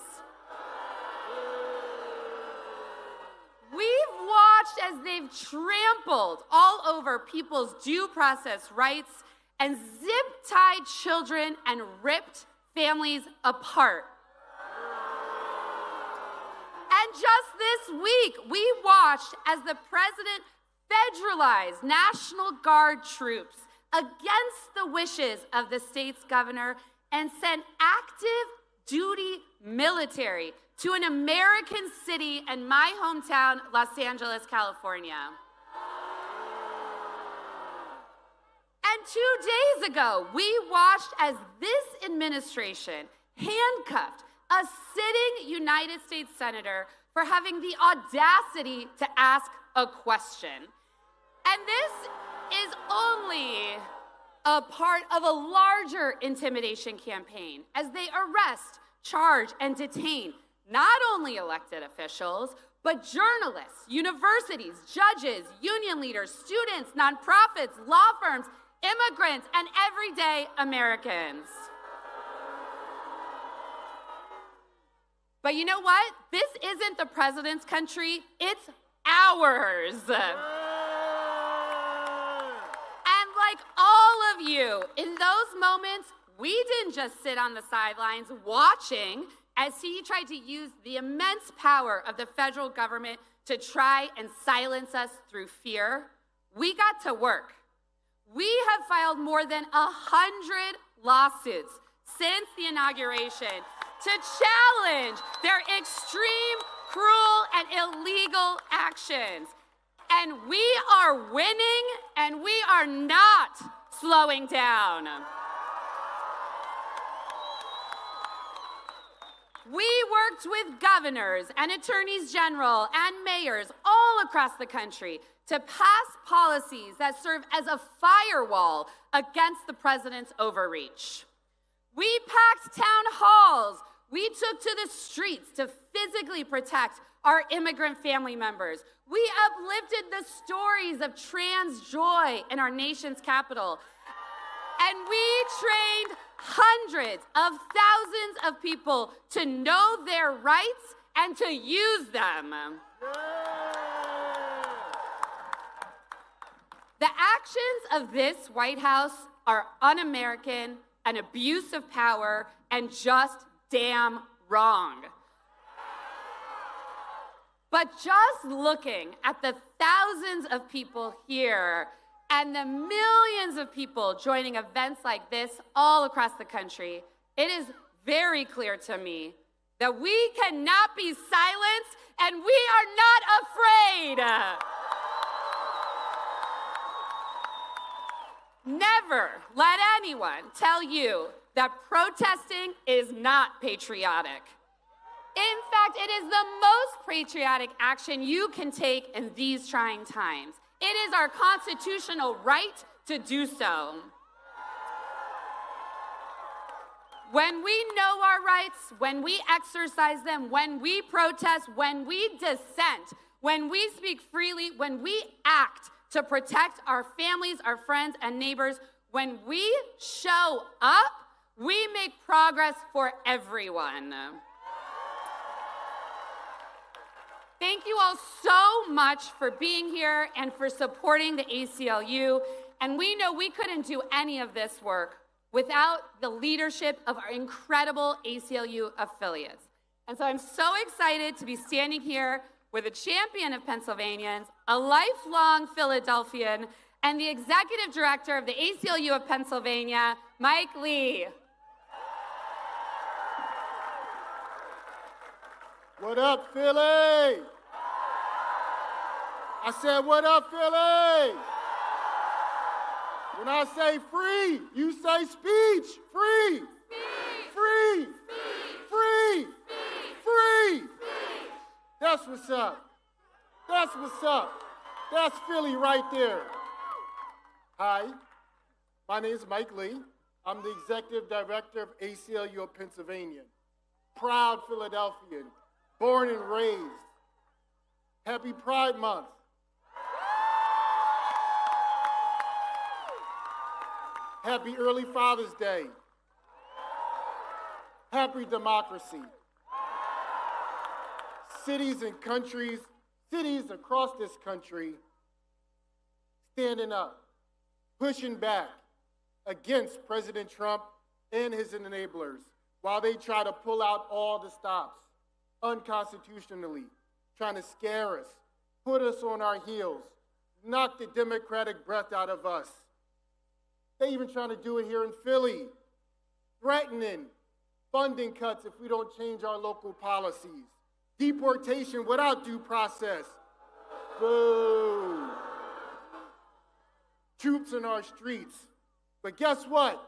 We've watched as they've trampled all over people's due process rights and zip-tied children and ripped families apart. And just this week, we watched as the president federalized National Guard troops against the wishes of the state's governor and sent active duty military to an American city and my hometown, Los Angeles, California. And 2 days ago, we watched as this administration handcuffed a sitting United States senator for having the audacity to ask a question. And this is only a part of a larger intimidation campaign as they arrest, charge, and detain not only elected officials, but journalists, universities, judges, union leaders, students, nonprofits, law firms, immigrants, and everyday Americans. But you know what? This isn't the president's country, it's ours. And like all of you, in those moments, we didn't just sit on the sidelines watching as he tried to use the immense power of the federal government to try and silence us through fear. We got to work. We have filed more than 100 lawsuits since the inauguration to challenge their extreme, cruel, and illegal actions. And we are winning, and we are not slowing down. We worked with governors and attorneys general and mayors all across the country to pass policies that serve as a firewall against the president's overreach. We packed town halls. We took to the streets to physically protect our immigrant family members. We uplifted the stories of trans joy in our nation's capital. And we trained hundreds of thousands of people to know their rights and to use them. The actions of this White House are un-American, an abuse of power, and just damn wrong. But just looking at the thousands of people here and the millions of people joining events like this all across the country, it is very clear to me that we cannot be silenced and we are not afraid. Never let anyone tell you that protesting is not patriotic. In fact, it is the most patriotic action you can take in these trying times. It is our constitutional right to do so. When we know our rights, when we exercise them, when we protest, when we dissent, when we speak freely, when we act to protect our families, our friends, and neighbors, when we show up, we make progress for everyone. Thank you all so much for being here and for supporting the ACLU. And we know we couldn't do any of this work without the leadership of our incredible ACLU affiliates. And so I'm so excited to be standing here with a champion of Pennsylvanians, a lifelong Philadelphian, and the executive director of the ACLU of Pennsylvania, Mike Lee. What up, Philly? I said, what up, Philly? When I say free, you say speech. Free. Free. Free. Free. That's what's up. That's what's up. That's Philly right there. Hi, my name is Mike Lee. I'm the executive director of ACLU of Pennsylvania. Proud Philadelphian, born and raised. Happy Pride Month. Happy early Father's Day. Happy democracy. Cities and countries, cities across this country standing up, pushing back against President Trump and his enablers while they try to pull out all the stops unconstitutionally, trying to scare us, put us on our heels, knock the democratic breath out of us. They even trying to do it here in Philly, threatening funding cuts if we don't change our local policies, deportation without due process. Boo. Troops in our streets. But guess what?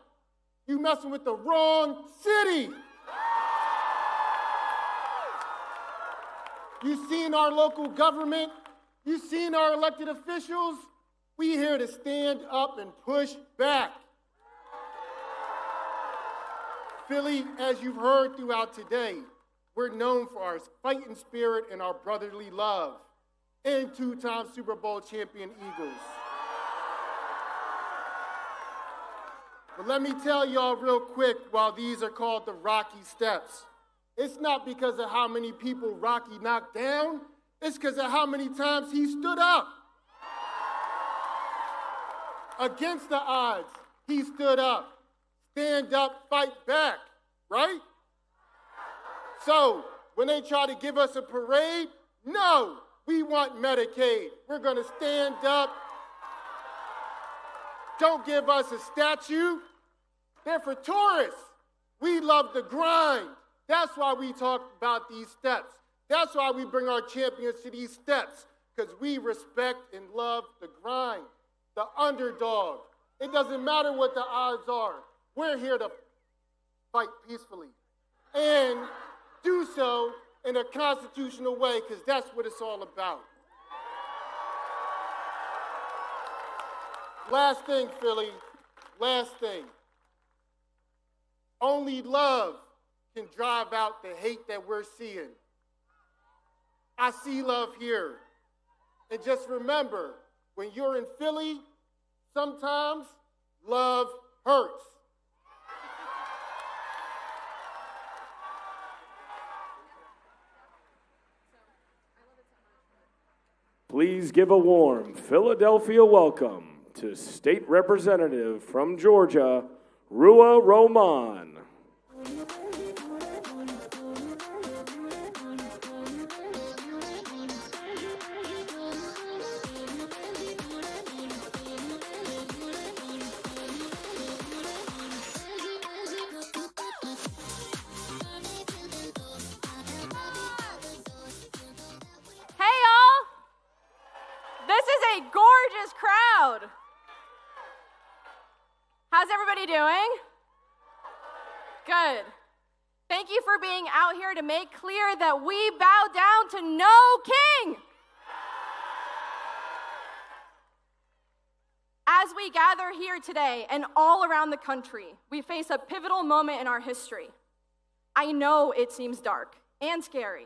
You messing with the wrong city. You seen our local government? You seen our elected officials? We here to stand up and push back. Philly, as you've heard throughout today, we're known for our fighting spirit and our brotherly love, and two-time Super Bowl champion Eagles. But let me tell y'all real quick, while these are called the Rocky Steps, it's not because of how many people Rocky knocked down, it's because of how many times he stood up. Against the odds, he stood up. Stand up, fight back, right? So, when they try to give us a parade, no, we want Medicaid. We're gonna stand up. Don't give us a statue. They're for tourists. We love the grind. That's why we talk about these steps. That's why we bring our champions to these steps, because we respect and love the grind, the underdog. It doesn't matter what the odds are. We're here to fight peacefully and do so in a constitutional way, because that's what it's all about. Last thing, Philly, last thing. Only love can drive out the hate that we're seeing. I see love here. And just remember, when you're in Philly, sometimes love hurts. Please give a warm Philadelphia welcome to State Representative from Georgia, Rua Roman. How's everybody doing? Good. Thank you for being out here to make clear that we bow down to no king. As we gather here today and all around the country, we face a pivotal moment in our history. I know it seems dark and scary.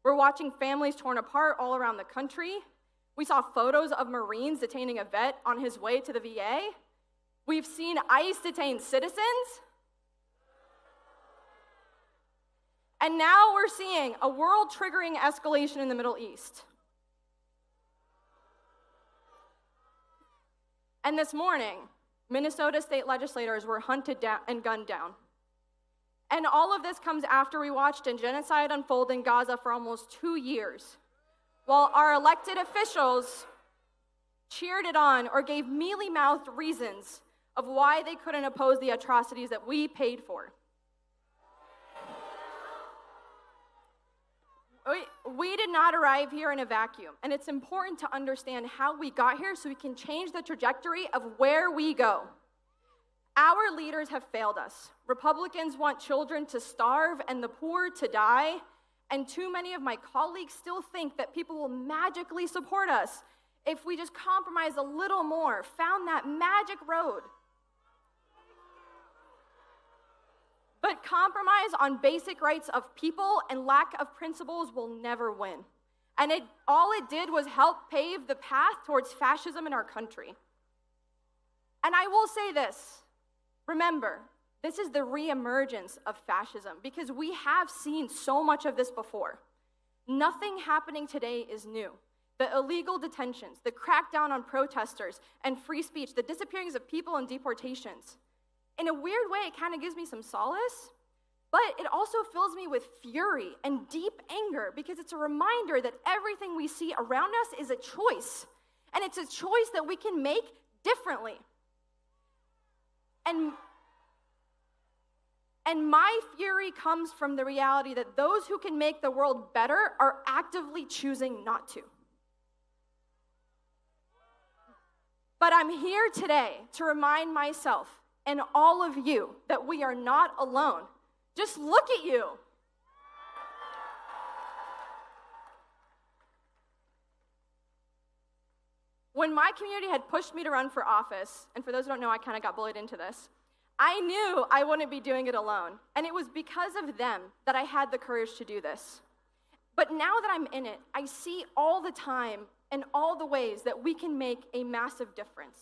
We're watching families torn apart all around the country. We saw photos of Marines detaining a vet on his way to the VA. We've seen ICE detain citizens. And now we're seeing a world-triggering escalation in the Middle East. And this morning, Minnesota state legislators were hunted down and gunned down. And all of this comes after we watched a genocide unfold in Gaza for almost 2 years, while our elected officials cheered it on or gave mealy-mouthed reasons of why they couldn't oppose the atrocities that we paid for. We did not arrive here in a vacuum, and it's important to understand how we got here so we can change the trajectory of where we go. Our leaders have failed us. Republicans want children to starve and the poor to die, and too many of my colleagues still think that people will magically support us if we just compromise a little more, found that magic road. But compromise on basic rights of people and lack of principles will never win. And all it did was help pave the path towards fascism in our country. And I will say this, remember, this is the reemergence of fascism because we have seen so much of this before. Nothing happening today is new. The illegal detentions, the crackdown on protesters and free speech, the disappearings of people and deportations. In a weird way, it kind of gives me some solace, but it also fills me with fury and deep anger because it's a reminder that everything we see around us is a choice, and it's a choice that we can make differently. And my fury comes from the reality that those who can make the world better are actively choosing not to. But I'm here today to remind myself and all of you that we are not alone. Just look at you. When my community had pushed me to run for office, and for those who don't know, I kind of got bullied into this, I knew I wouldn't be doing it alone. And it was because of them that I had the courage to do this. But now that I'm in it, I see all the time and all the ways that we can make a massive difference.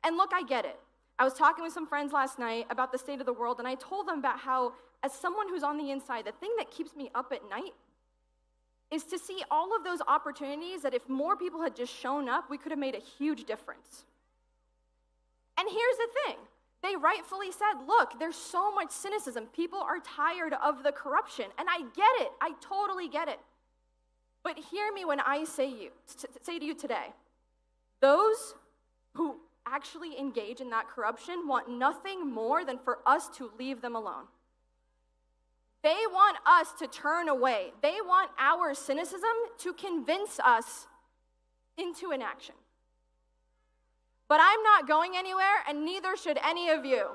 And look, I get it. I was talking with some friends last night about the state of the world, and I told them about how, as someone who's on the inside, the thing that keeps me up at night is to see all of those opportunities that if more people had just shown up, we could have made a huge difference. And here's the thing. They rightfully said, look, there's so much cynicism. People are tired of the corruption, and I get it. I totally get it. But hear me when I say to you today, those who actually engage in that corruption want nothing more than for us to leave them alone. They want us to turn away. They want our cynicism to convince us into inaction. But I'm not going anywhere, and neither should any of you.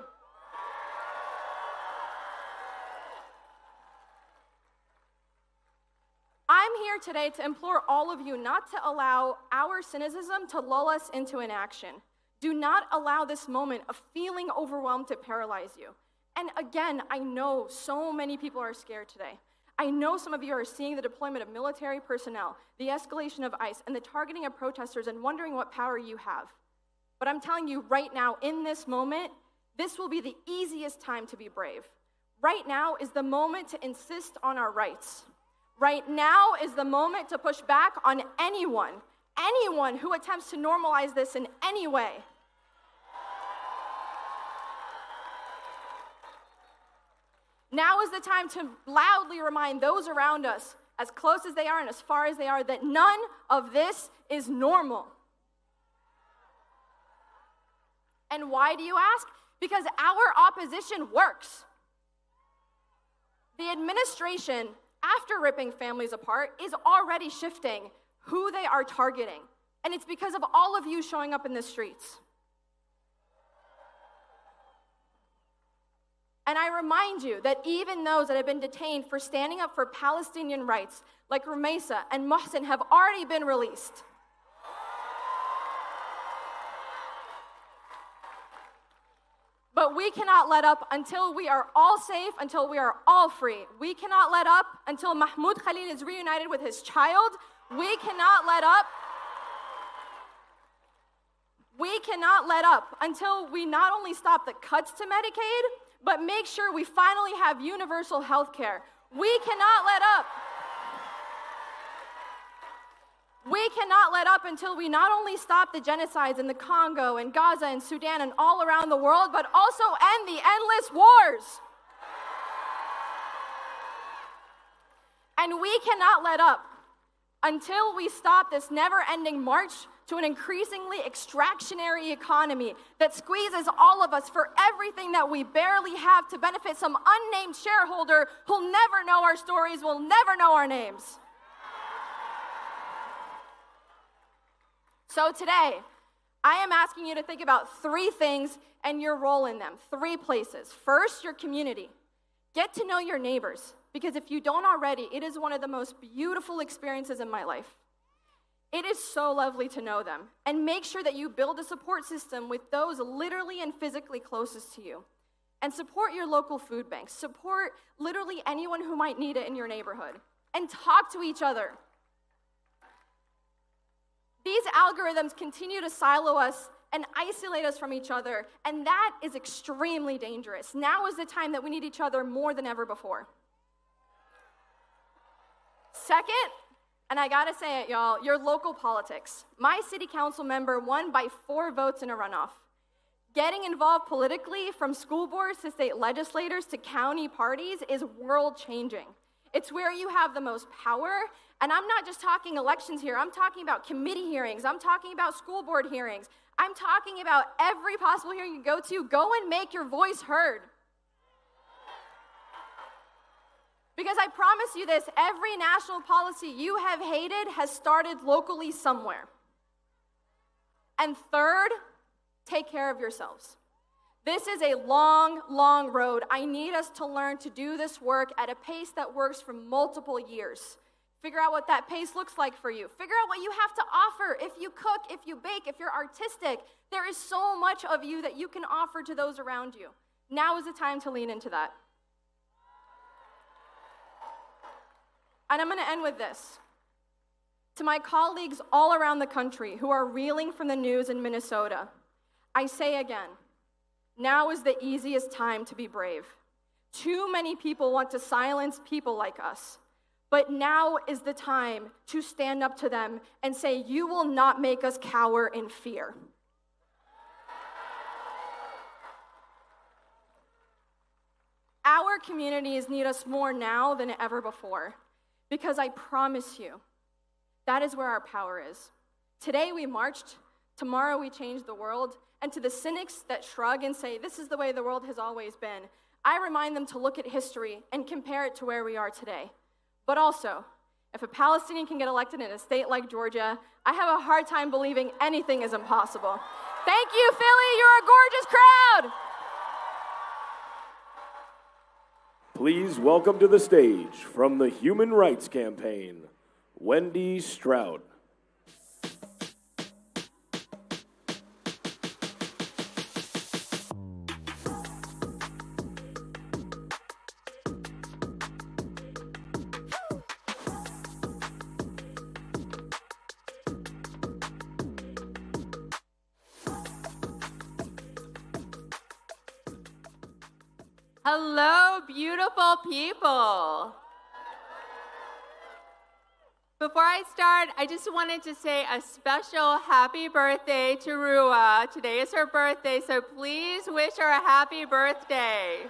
I'm here today to implore all of you not to allow our cynicism to lull us into inaction. Do not allow this moment of feeling overwhelmed to paralyze you. And again, I know so many people are scared today. I know some of you are seeing the deployment of military personnel, the escalation of ICE, and the targeting of protesters and wondering what power you have. But I'm telling you right now, in this moment, this will be the easiest time to be brave. Right now is the moment to insist on our rights. Right now is the moment to push back on anyone who attempts to normalize this in any way. Now is the time to loudly remind those around us, as close as they are and as far as they are, that none of this is normal. And why do you ask? Because our opposition works. The administration, after ripping families apart, is already shifting who they are targeting. And it's because of all of you showing up in the streets. And I remind you that even those that have been detained for standing up for Palestinian rights, like Rumaisa and Mohsen, have already been released. But we cannot let up until we are all safe, until we are all free. We cannot let up until Mahmoud Khalil is reunited with his child. We cannot let up. We cannot let up until we not only stop the cuts to Medicaid, but make sure we finally have universal health care. We cannot let up. We cannot let up until we not only stop the genocides in the Congo and Gaza and Sudan and all around the world, but also end the endless wars. And we cannot let up until we stop this never-ending march to an increasingly extractionary economy that squeezes all of us for everything that we barely have to benefit some unnamed shareholder who'll never know our stories, will never know our names. So today, I am asking you to think about 3 things and your role in them. 3 places. First, your community. Get to know your neighbors, because if you don't already, it is one of the most beautiful experiences in my life. It is so lovely to know them. And make sure that you build a support system with those literally and physically closest to you. And support your local food banks. Support literally anyone who might need it in your neighborhood. And talk to each other. These algorithms continue to silo us and isolate us from each other, and that is extremely dangerous. Now is the time that we need each other more than ever before. Second, and I gotta say it, y'all, your local politics. My city council member won by 4 votes in a runoff. Getting involved politically, from school boards to state legislators to county parties, is world-changing. It's where you have the most power, and I'm not just talking elections here. I'm talking about committee hearings. I'm talking about school board hearings. I'm talking about every possible hearing you go to. Go and make your voice heard. Because I promise you this, every national policy you have hated has started locally somewhere. And third, take care of yourselves. This is a long, long road. I need us to learn to do this work at a pace that works for multiple years. Figure out what that pace looks like for you. Figure out what you have to offer. If you cook, if you bake, if you're artistic, there is so much of you that you can offer to those around you. Now is the time to lean into that. And I'm going to end with this. To my colleagues all around the country who are reeling from the news in Minnesota, I say again, now is the easiest time to be brave. Too many people want to silence people like us. But now is the time to stand up to them and say, you will not make us cower in fear. Our communities need us more now than ever before, because I promise you, that is where our power is. Today we marched, tomorrow we change the world, and to the cynics that shrug and say, this is the way the world has always been, I remind them to look at history and compare it to where we are today. But also, if a Palestinian can get elected in a state like Georgia, I have a hard time believing anything is impossible. Thank you, Philly, you're a gorgeous crowd! Please welcome to the stage, from the Human Rights Campaign, Wendy Strout. Hello, beautiful people. Before I start, I just wanted to say a special happy birthday to Rua. Today is her birthday, so please wish her a happy birthday.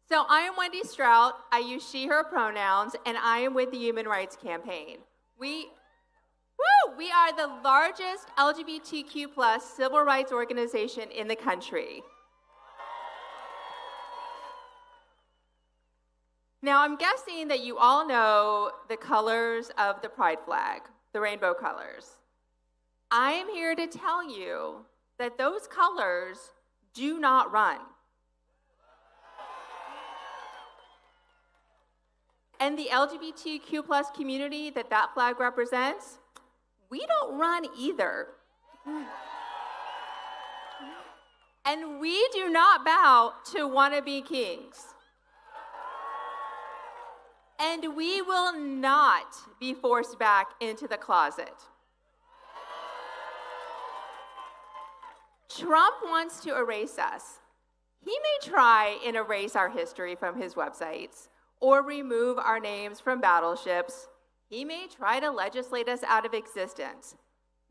So I am Wendy Strout. I use she, her pronouns, and I am with the Human Rights Campaign. We are the largest LGBTQ plus civil rights organization in the country. Now, I'm guessing that you all know the colors of the pride flag, the rainbow colors. I am here to tell you that those colors do not run. And the LGBTQ plus community that flag represents, we don't run either. And we do not bow to wannabe kings. And we will not be forced back into the closet. Trump wants to erase us. He may try and erase our history from his websites or remove our names from battleships. He may try to legislate us out of existence,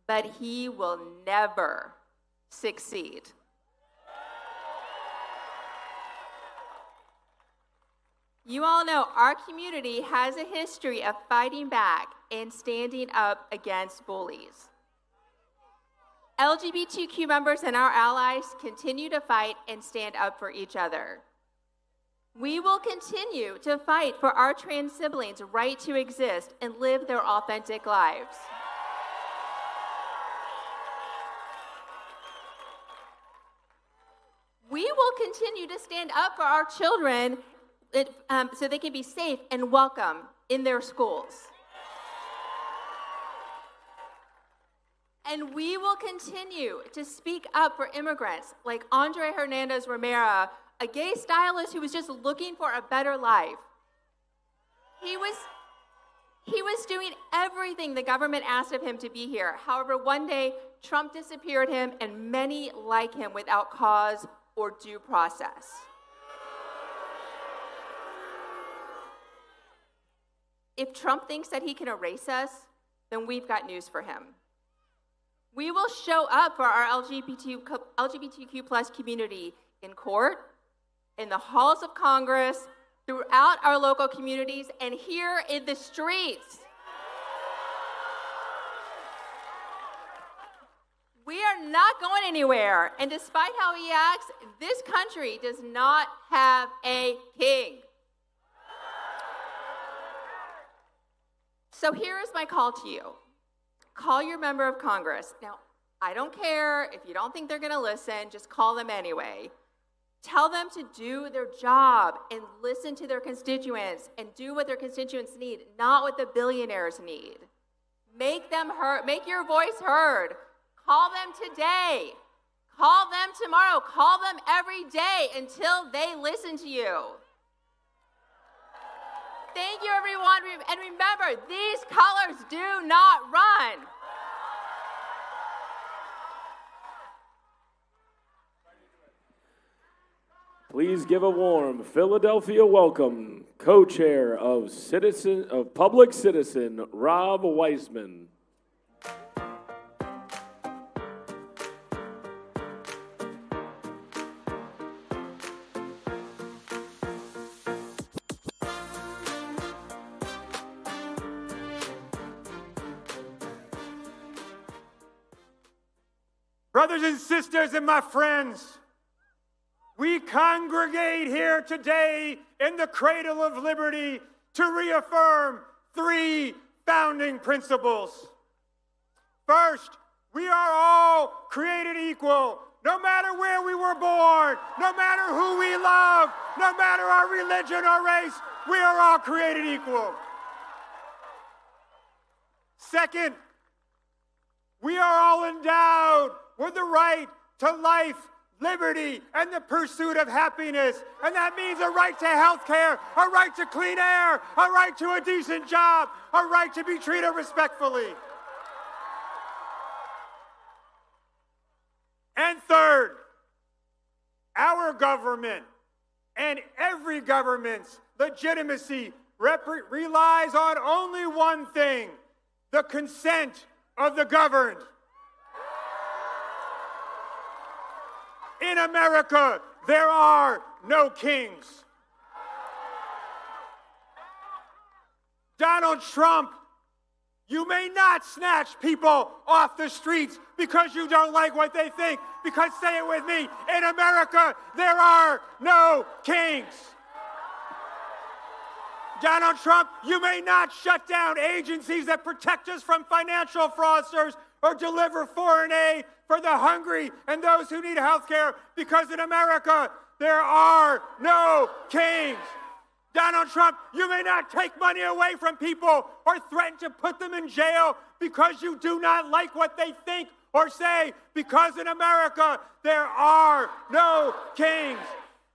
but he will never succeed. You all know our community has a history of fighting back and standing up against bullies. LGBTQ members and our allies continue to fight and stand up for each other. We will continue to fight for our trans siblings' right to exist and live their authentic lives. We will continue to stand up for our children so they can be safe and welcome in their schools. And we will continue to speak up for immigrants like Andre Hernandez Romero, a gay stylist who was just looking for a better life. He was doing everything the government asked of him to be here. However, one day, Trump disappeared him and many like him without cause or due process. If Trump thinks that he can erase us, then we've got news for him. We will show up for our LGBTQ plus community in court, in the halls of Congress, throughout our local communities, and here in the streets. We are not going anywhere, and despite how he acts, this country does not have a king. So here is my call to you. Call your member of Congress. Now, I don't care if you don't think they're going to listen, just call them anyway. Tell them to do their job and listen to their constituents and do what their constituents need, not what the billionaires need. Make them heard. Make your voice heard. Call them today. Call them tomorrow. Call them every day until they listen to you. Thank you, everyone. And remember, these colors do not run. Please give a warm Philadelphia welcome, co-chair of Public Citizen, Rob Weissman. Brothers and sisters and my friends, we congregate here today in the cradle of liberty to reaffirm three founding principles. First, we are all created equal, no matter where we were born, no matter who we love, no matter our religion or race, we are all created equal. Second, we are all endowed with the right to life, liberty, and the pursuit of happiness. And that means a right to health care, a right to clean air, a right to a decent job, a right to be treated respectfully. And third, our government and every government's legitimacy relies on only one thing: the consent of the governed. In America, there are no kings. Donald Trump, you may not snatch people off the streets because you don't like what they think. Because, say it with me, in America, there are no kings. Donald Trump, you may not shut down agencies that protect us from financial fraudsters or deliver foreign aid for the hungry and those who need health care, because in America, there are no kings. Donald Trump, you may not take money away from people or threaten to put them in jail because you do not like what they think or say, because in America, there are no kings.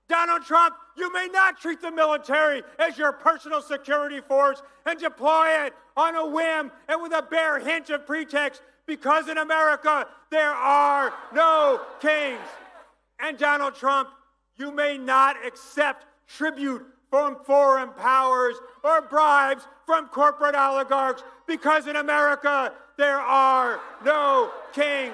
Donald Trump, you may not treat the military as your personal security force and deploy it on a whim and with a bare hint of pretext, because in America, there are no kings. And Donald Trump, you may not accept tribute from foreign powers or bribes from corporate oligarchs, because in America, there are no kings.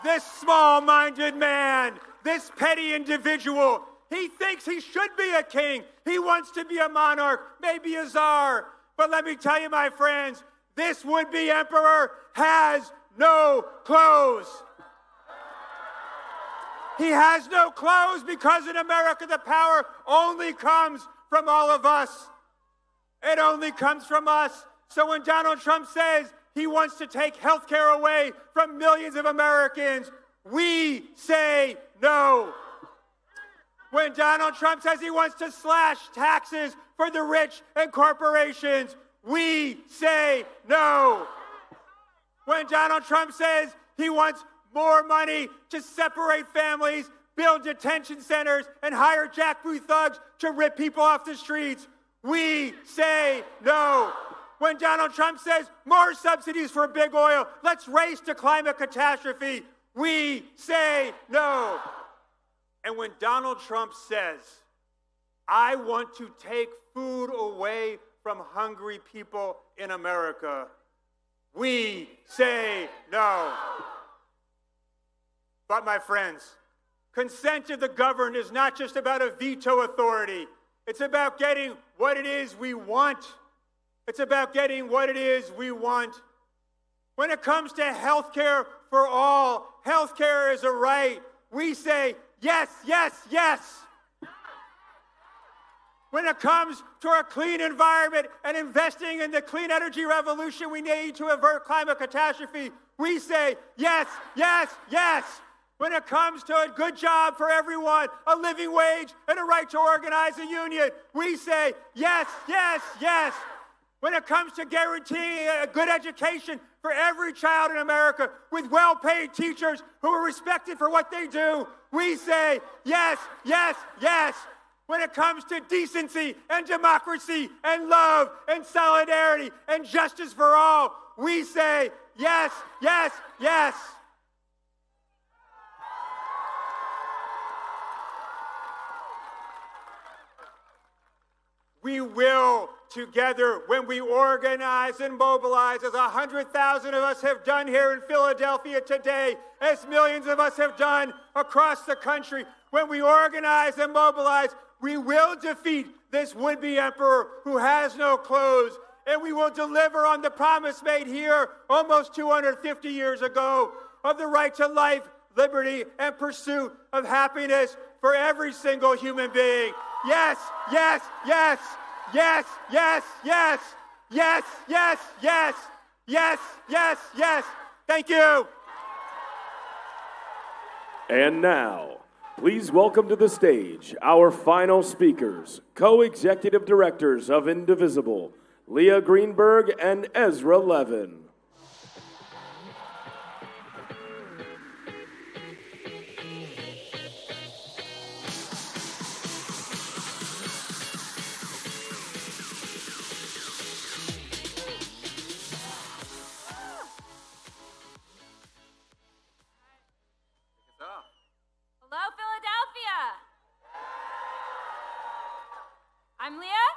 This small-minded man, this petty individual, he thinks he should be a king. He wants to be a monarch, maybe a czar. But let me tell you, my friends, this would-be emperor has no clothes. He has no clothes because in America the power only comes from all of us. It only comes from us. So when Donald Trump says he wants to take health care away from millions of Americans, we say no. When Donald Trump says he wants to slash taxes for the rich and corporations, we say no. When Donald Trump says he wants more money to separate families, build detention centers, and hire jackboot thugs to rip people off the streets, we say no. When Donald Trump says more subsidies for big oil, let's race to climate catastrophe, we say no. And when Donald Trump says, I want to take food away from hungry people in America, we say no. But my friends, consent of the governed is not just about a veto authority. It's about getting what it is we want. It's about getting what it is we want. When it comes to health care for all, health care is a right. We say yes, yes, yes. When it comes to a clean environment and investing in the clean energy revolution we need to avert climate catastrophe, we say yes, yes, yes. When it comes to a good job for everyone, a living wage, and a right to organize a union, we say yes, yes, yes. When it comes to guaranteeing a good education for every child in America with well-paid teachers who are respected for what they do, we say yes, yes, yes. When it comes to decency and democracy and love and solidarity and justice for all, we say yes, yes, yes. We will together, when we organize and mobilize, as 100,000 of us have done here in Philadelphia today, as millions of us have done across the country, when we organize and mobilize, we will defeat this would-be emperor who has no clothes, and we will deliver on the promise made here almost 250 years ago of the right to life, liberty, and pursuit of happiness for every single human being. Yes, yes, yes, yes, yes, yes, yes, yes, yes, yes, yes, yes. Thank you. And now, please welcome to the stage our final speakers, co-executive directors of Indivisible, Leah Greenberg and Ezra Levin. Hello, Philadelphia. I'm Leah.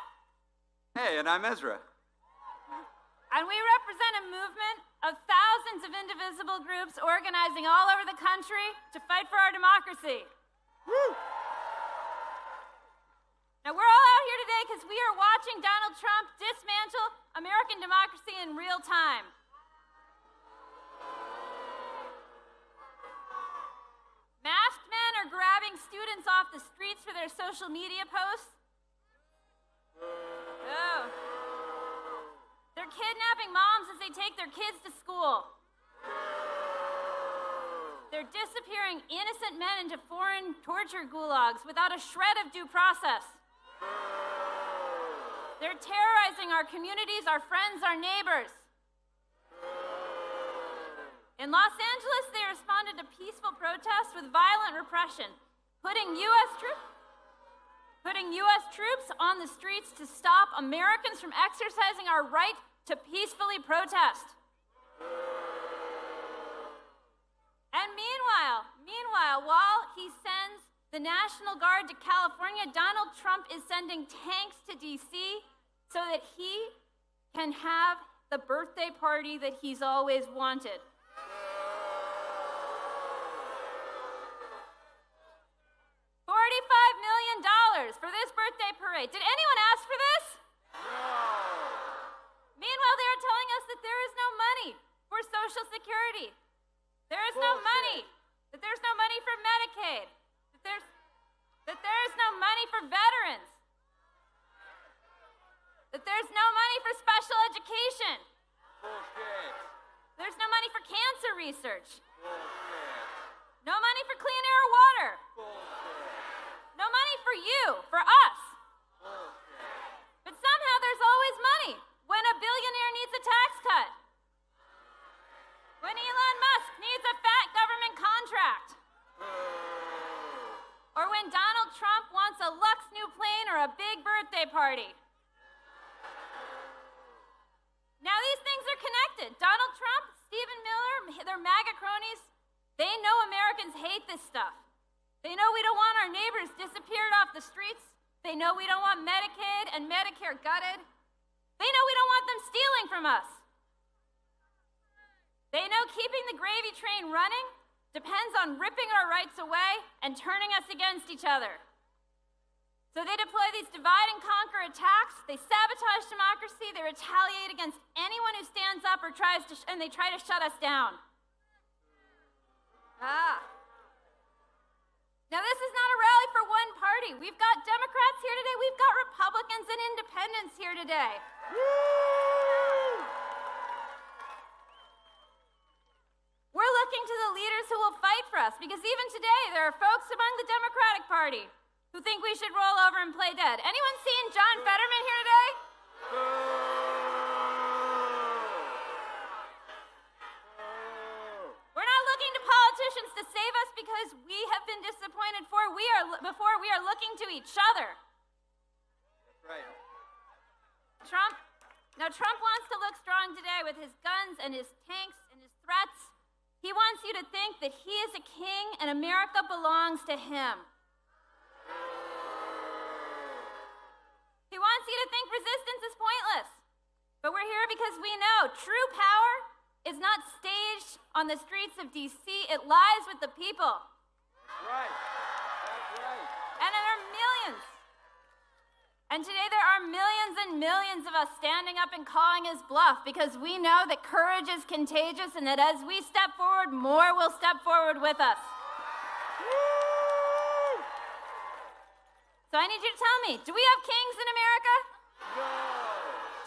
Hey, and I'm Ezra. And we represent a movement of thousands of indivisible groups organizing all over the country to fight for our democracy. Woo! Now, we're all out here today because we are watching Donald Trump dismantle American democracy in real time. Masked men are grabbing students off the streets for their social media posts. Oh. They're kidnapping moms as they take their kids to school. They're disappearing innocent men into foreign torture gulags without a shred of due process. They're terrorizing our communities, our friends, our neighbors. In Los Angeles, they responded to peaceful protests with violent repression, putting U.S. troops on the streets to stop Americans from exercising our right to peacefully protest. And meanwhile, while he sends the National Guard to California, Donald Trump is sending tanks to D.C. so that he can have the birthday party that he's always wanted. $45 million for this birthday parade. Did anyone ask for this? No. Meanwhile, they are telling us that there is no money for Social Security. There is no money. That there's no money for Medicaid. research. No money for clean air or water. No money for you, for us. But somehow there's always money when a billionaire needs a tax cut. When Elon Musk needs a fat government contract. Or when Donald Trump wants a luxe new plane or a big birthday party. Now these things are connected. Donald Trump, Stephen Miller, their MAGA cronies, they know Americans hate this stuff. They know we don't want our neighbors disappeared off the streets. They know we don't want Medicaid and Medicare gutted. They know we don't want them stealing from us. They know keeping the gravy train running depends on ripping our rights away and turning us against each other. So they deploy these divide and conquer attacks, they sabotage democracy, they retaliate against anyone who stands up or and they try to shut us down. Now this is not a rally for one party. We've got Democrats here today, we've got Republicans and independents here today. We're looking to the leaders who will fight for us, because even today there are folks among the Democratic Party who think we should roll over and play dead. Anyone seen John Fetterman here today? We're not looking to politicians to save us because we have been disappointed before we are looking to each other. Right. Trump wants to look strong today with his guns and his tanks and his threats. He wants you to think that he is a king and America belongs to him. He wants you to think resistance is pointless. But we're here because we know true power is not staged on the streets of D.C. It lies with the people. That's right. That's right. And there are millions. And today there are millions and millions of us standing up and calling his bluff, because we know that courage is contagious and that as we step forward, more will step forward with us. So I need you to tell me, do we have kings in America? No.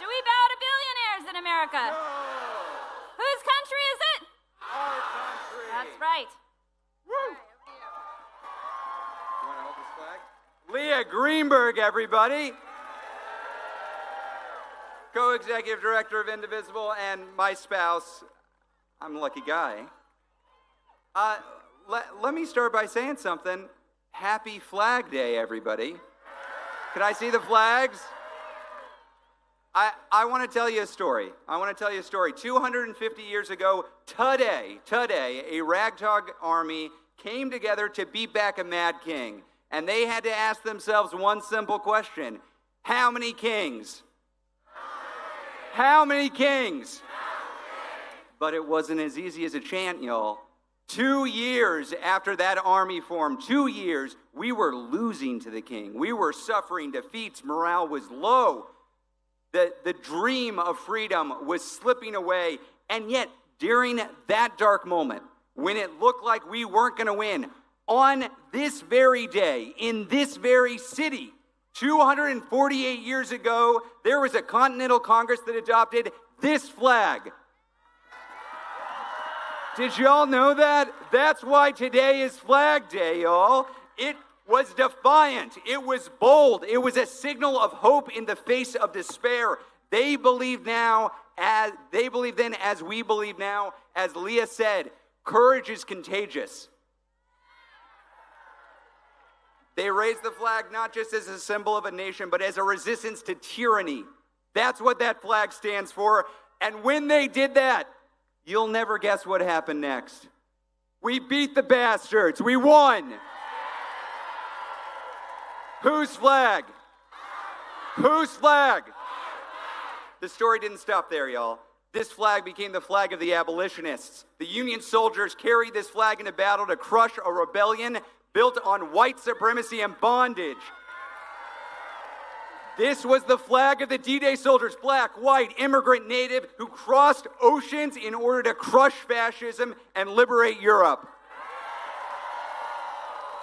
Do we bow to billionaires in America? No. Whose country is it? Our country. That's right. Woo. You want to hold this flag? Leah Greenberg, everybody. Co-executive director of Indivisible, and my spouse. I'm a lucky guy. Let me start by saying something. Happy Flag Day, everybody. Can I see the flags? I want to tell you a story. 250 years ago, today, a ragtag army came together to beat back a mad king. And they had to ask themselves one simple question. How many kings? How many kings? But it wasn't as easy as a chant, y'all. 2 years after that army formed, 2 years, we were losing to the king. We were suffering defeats. Morale was low. The dream of freedom was slipping away. And yet, during that dark moment, when it looked like we weren't going to win, on this very day, in this very city, 248 years ago, there was a Continental Congress that adopted this flag. Did y'all know that? That's why today is Flag Day, y'all. It was defiant. It was bold. It was a signal of hope in the face of despair. They believe then as we believe now. As Leah said, courage is contagious. They raised the flag not just as a symbol of a nation, but as a resistance to tyranny. That's what that flag stands for. And when they did that, you'll never guess what happened next. We beat the bastards. We won. Whose flag? Whose flag? The story didn't stop there, y'all. This flag became the flag of the abolitionists. The Union soldiers carried this flag into battle to crush a rebellion built on white supremacy and bondage. This was the flag of the D-Day soldiers, black, white, immigrant, native, who crossed oceans in order to crush fascism and liberate Europe.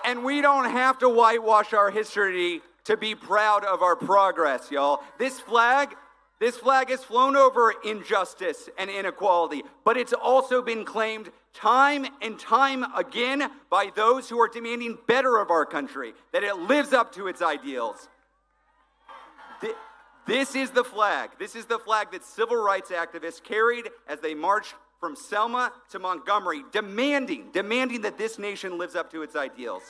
And we don't have to whitewash our history to be proud of our progress, y'all. This flag This flag has flown over injustice and inequality, but it's also been claimed time and time again by those who are demanding better of our country, that it lives up to its ideals. This is the flag. This is the flag that civil rights activists carried as they marched from Selma to Montgomery, demanding that this nation lives up to its ideals.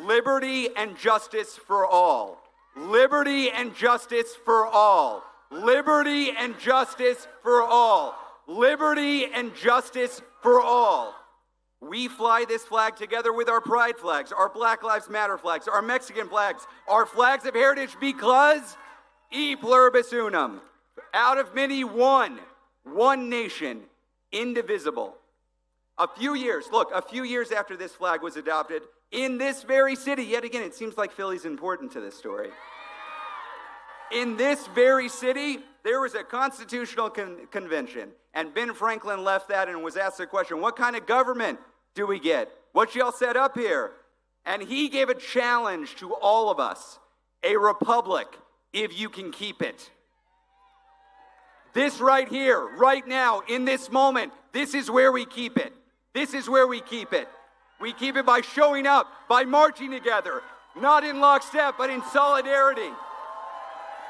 Liberty and justice for all. Liberty and justice for all. Liberty and justice for all. Liberty and justice for all. We fly this flag together with our pride flags, our Black Lives Matter flags, our Mexican flags, our flags of heritage, because e pluribus unum, out of many one nation, indivisible. A few years after this flag was adopted, in this very city, yet again, it seems like Philly's important to this story. In this very city, there was a constitutional convention, and Ben Franklin left that and was asked the question, what kind of government do we get? What y'all set up here? And he gave a challenge to all of us, a republic, if you can keep it. This right here, right now, in this moment, this is where we keep it. This is where we keep it. We keep it by showing up, by marching together, not in lockstep, but in solidarity.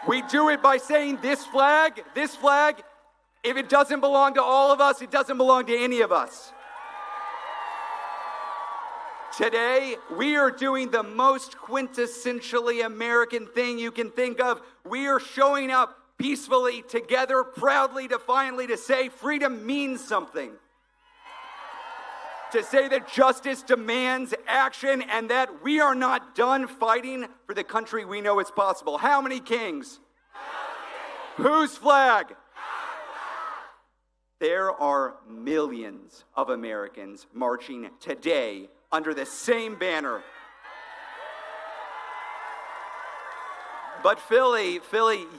We do it by saying this flag, if it doesn't belong to all of us, it doesn't belong to any of us. Today, we are doing the most quintessentially American thing you can think of. We are showing up peacefully, together, proudly, defiantly, to say freedom means something. To say that justice demands action and that we are not done fighting for the country we know is possible. How many kings? Whose flag? There are millions of Americans marching today under the same banner. But Philly,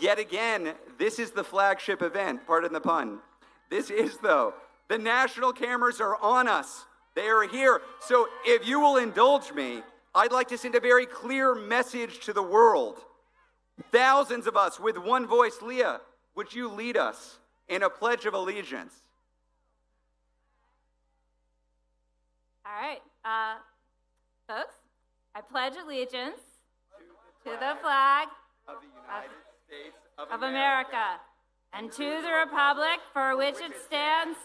yet again, this is the flagship event, pardon the pun. This is, though. The national cameras are on us. They are here. So if you will indulge me, I'd like to send a very clear message to the world. Thousands of us with one voice. Leah, would you lead us in a pledge of allegiance? All right. Folks, I pledge allegiance to the flag of the United States of America and to the republic for which it stands,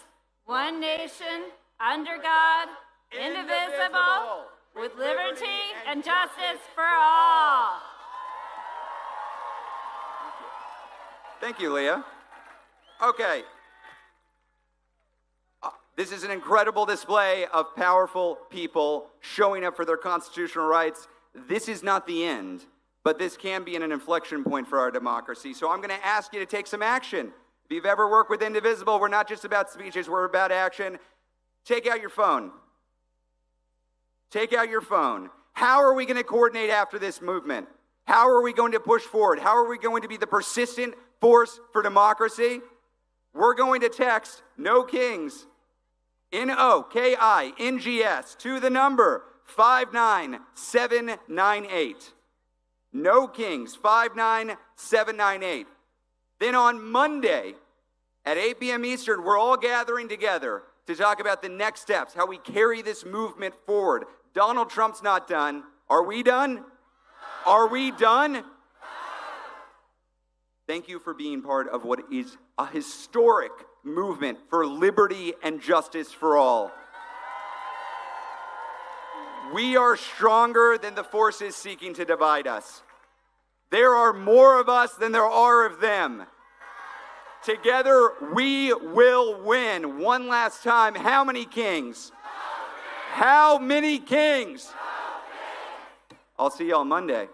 one nation, under God, indivisible, with liberty and justice for all. Thank you, Leah. Okay. This is an incredible display of powerful people showing up for their constitutional rights. This is not the end, but this can be an inflection point for our democracy. So I'm going to ask you to take some action. If you've ever worked with Indivisible, we're not just about speeches, we're about action. Take out your phone. Take out your phone. How are we going to coordinate after this movement? How are we going to push forward? How are we going to be the persistent force for democracy? We're going to text No Kings, NOKINGS, to the number 59798. No Kings, 59798. Then on Monday at 8 p.m. Eastern, we're all gathering together to talk about the next steps, how we carry this movement forward. Donald Trump's not done. Are we done? Are we done? Thank you for being part of what is a historic movement for liberty and justice for all. We are stronger than the forces seeking to divide us. There are more of us than there are of them. Together, we will win. One last time, how many kings? How many kings? I'll see you on Monday.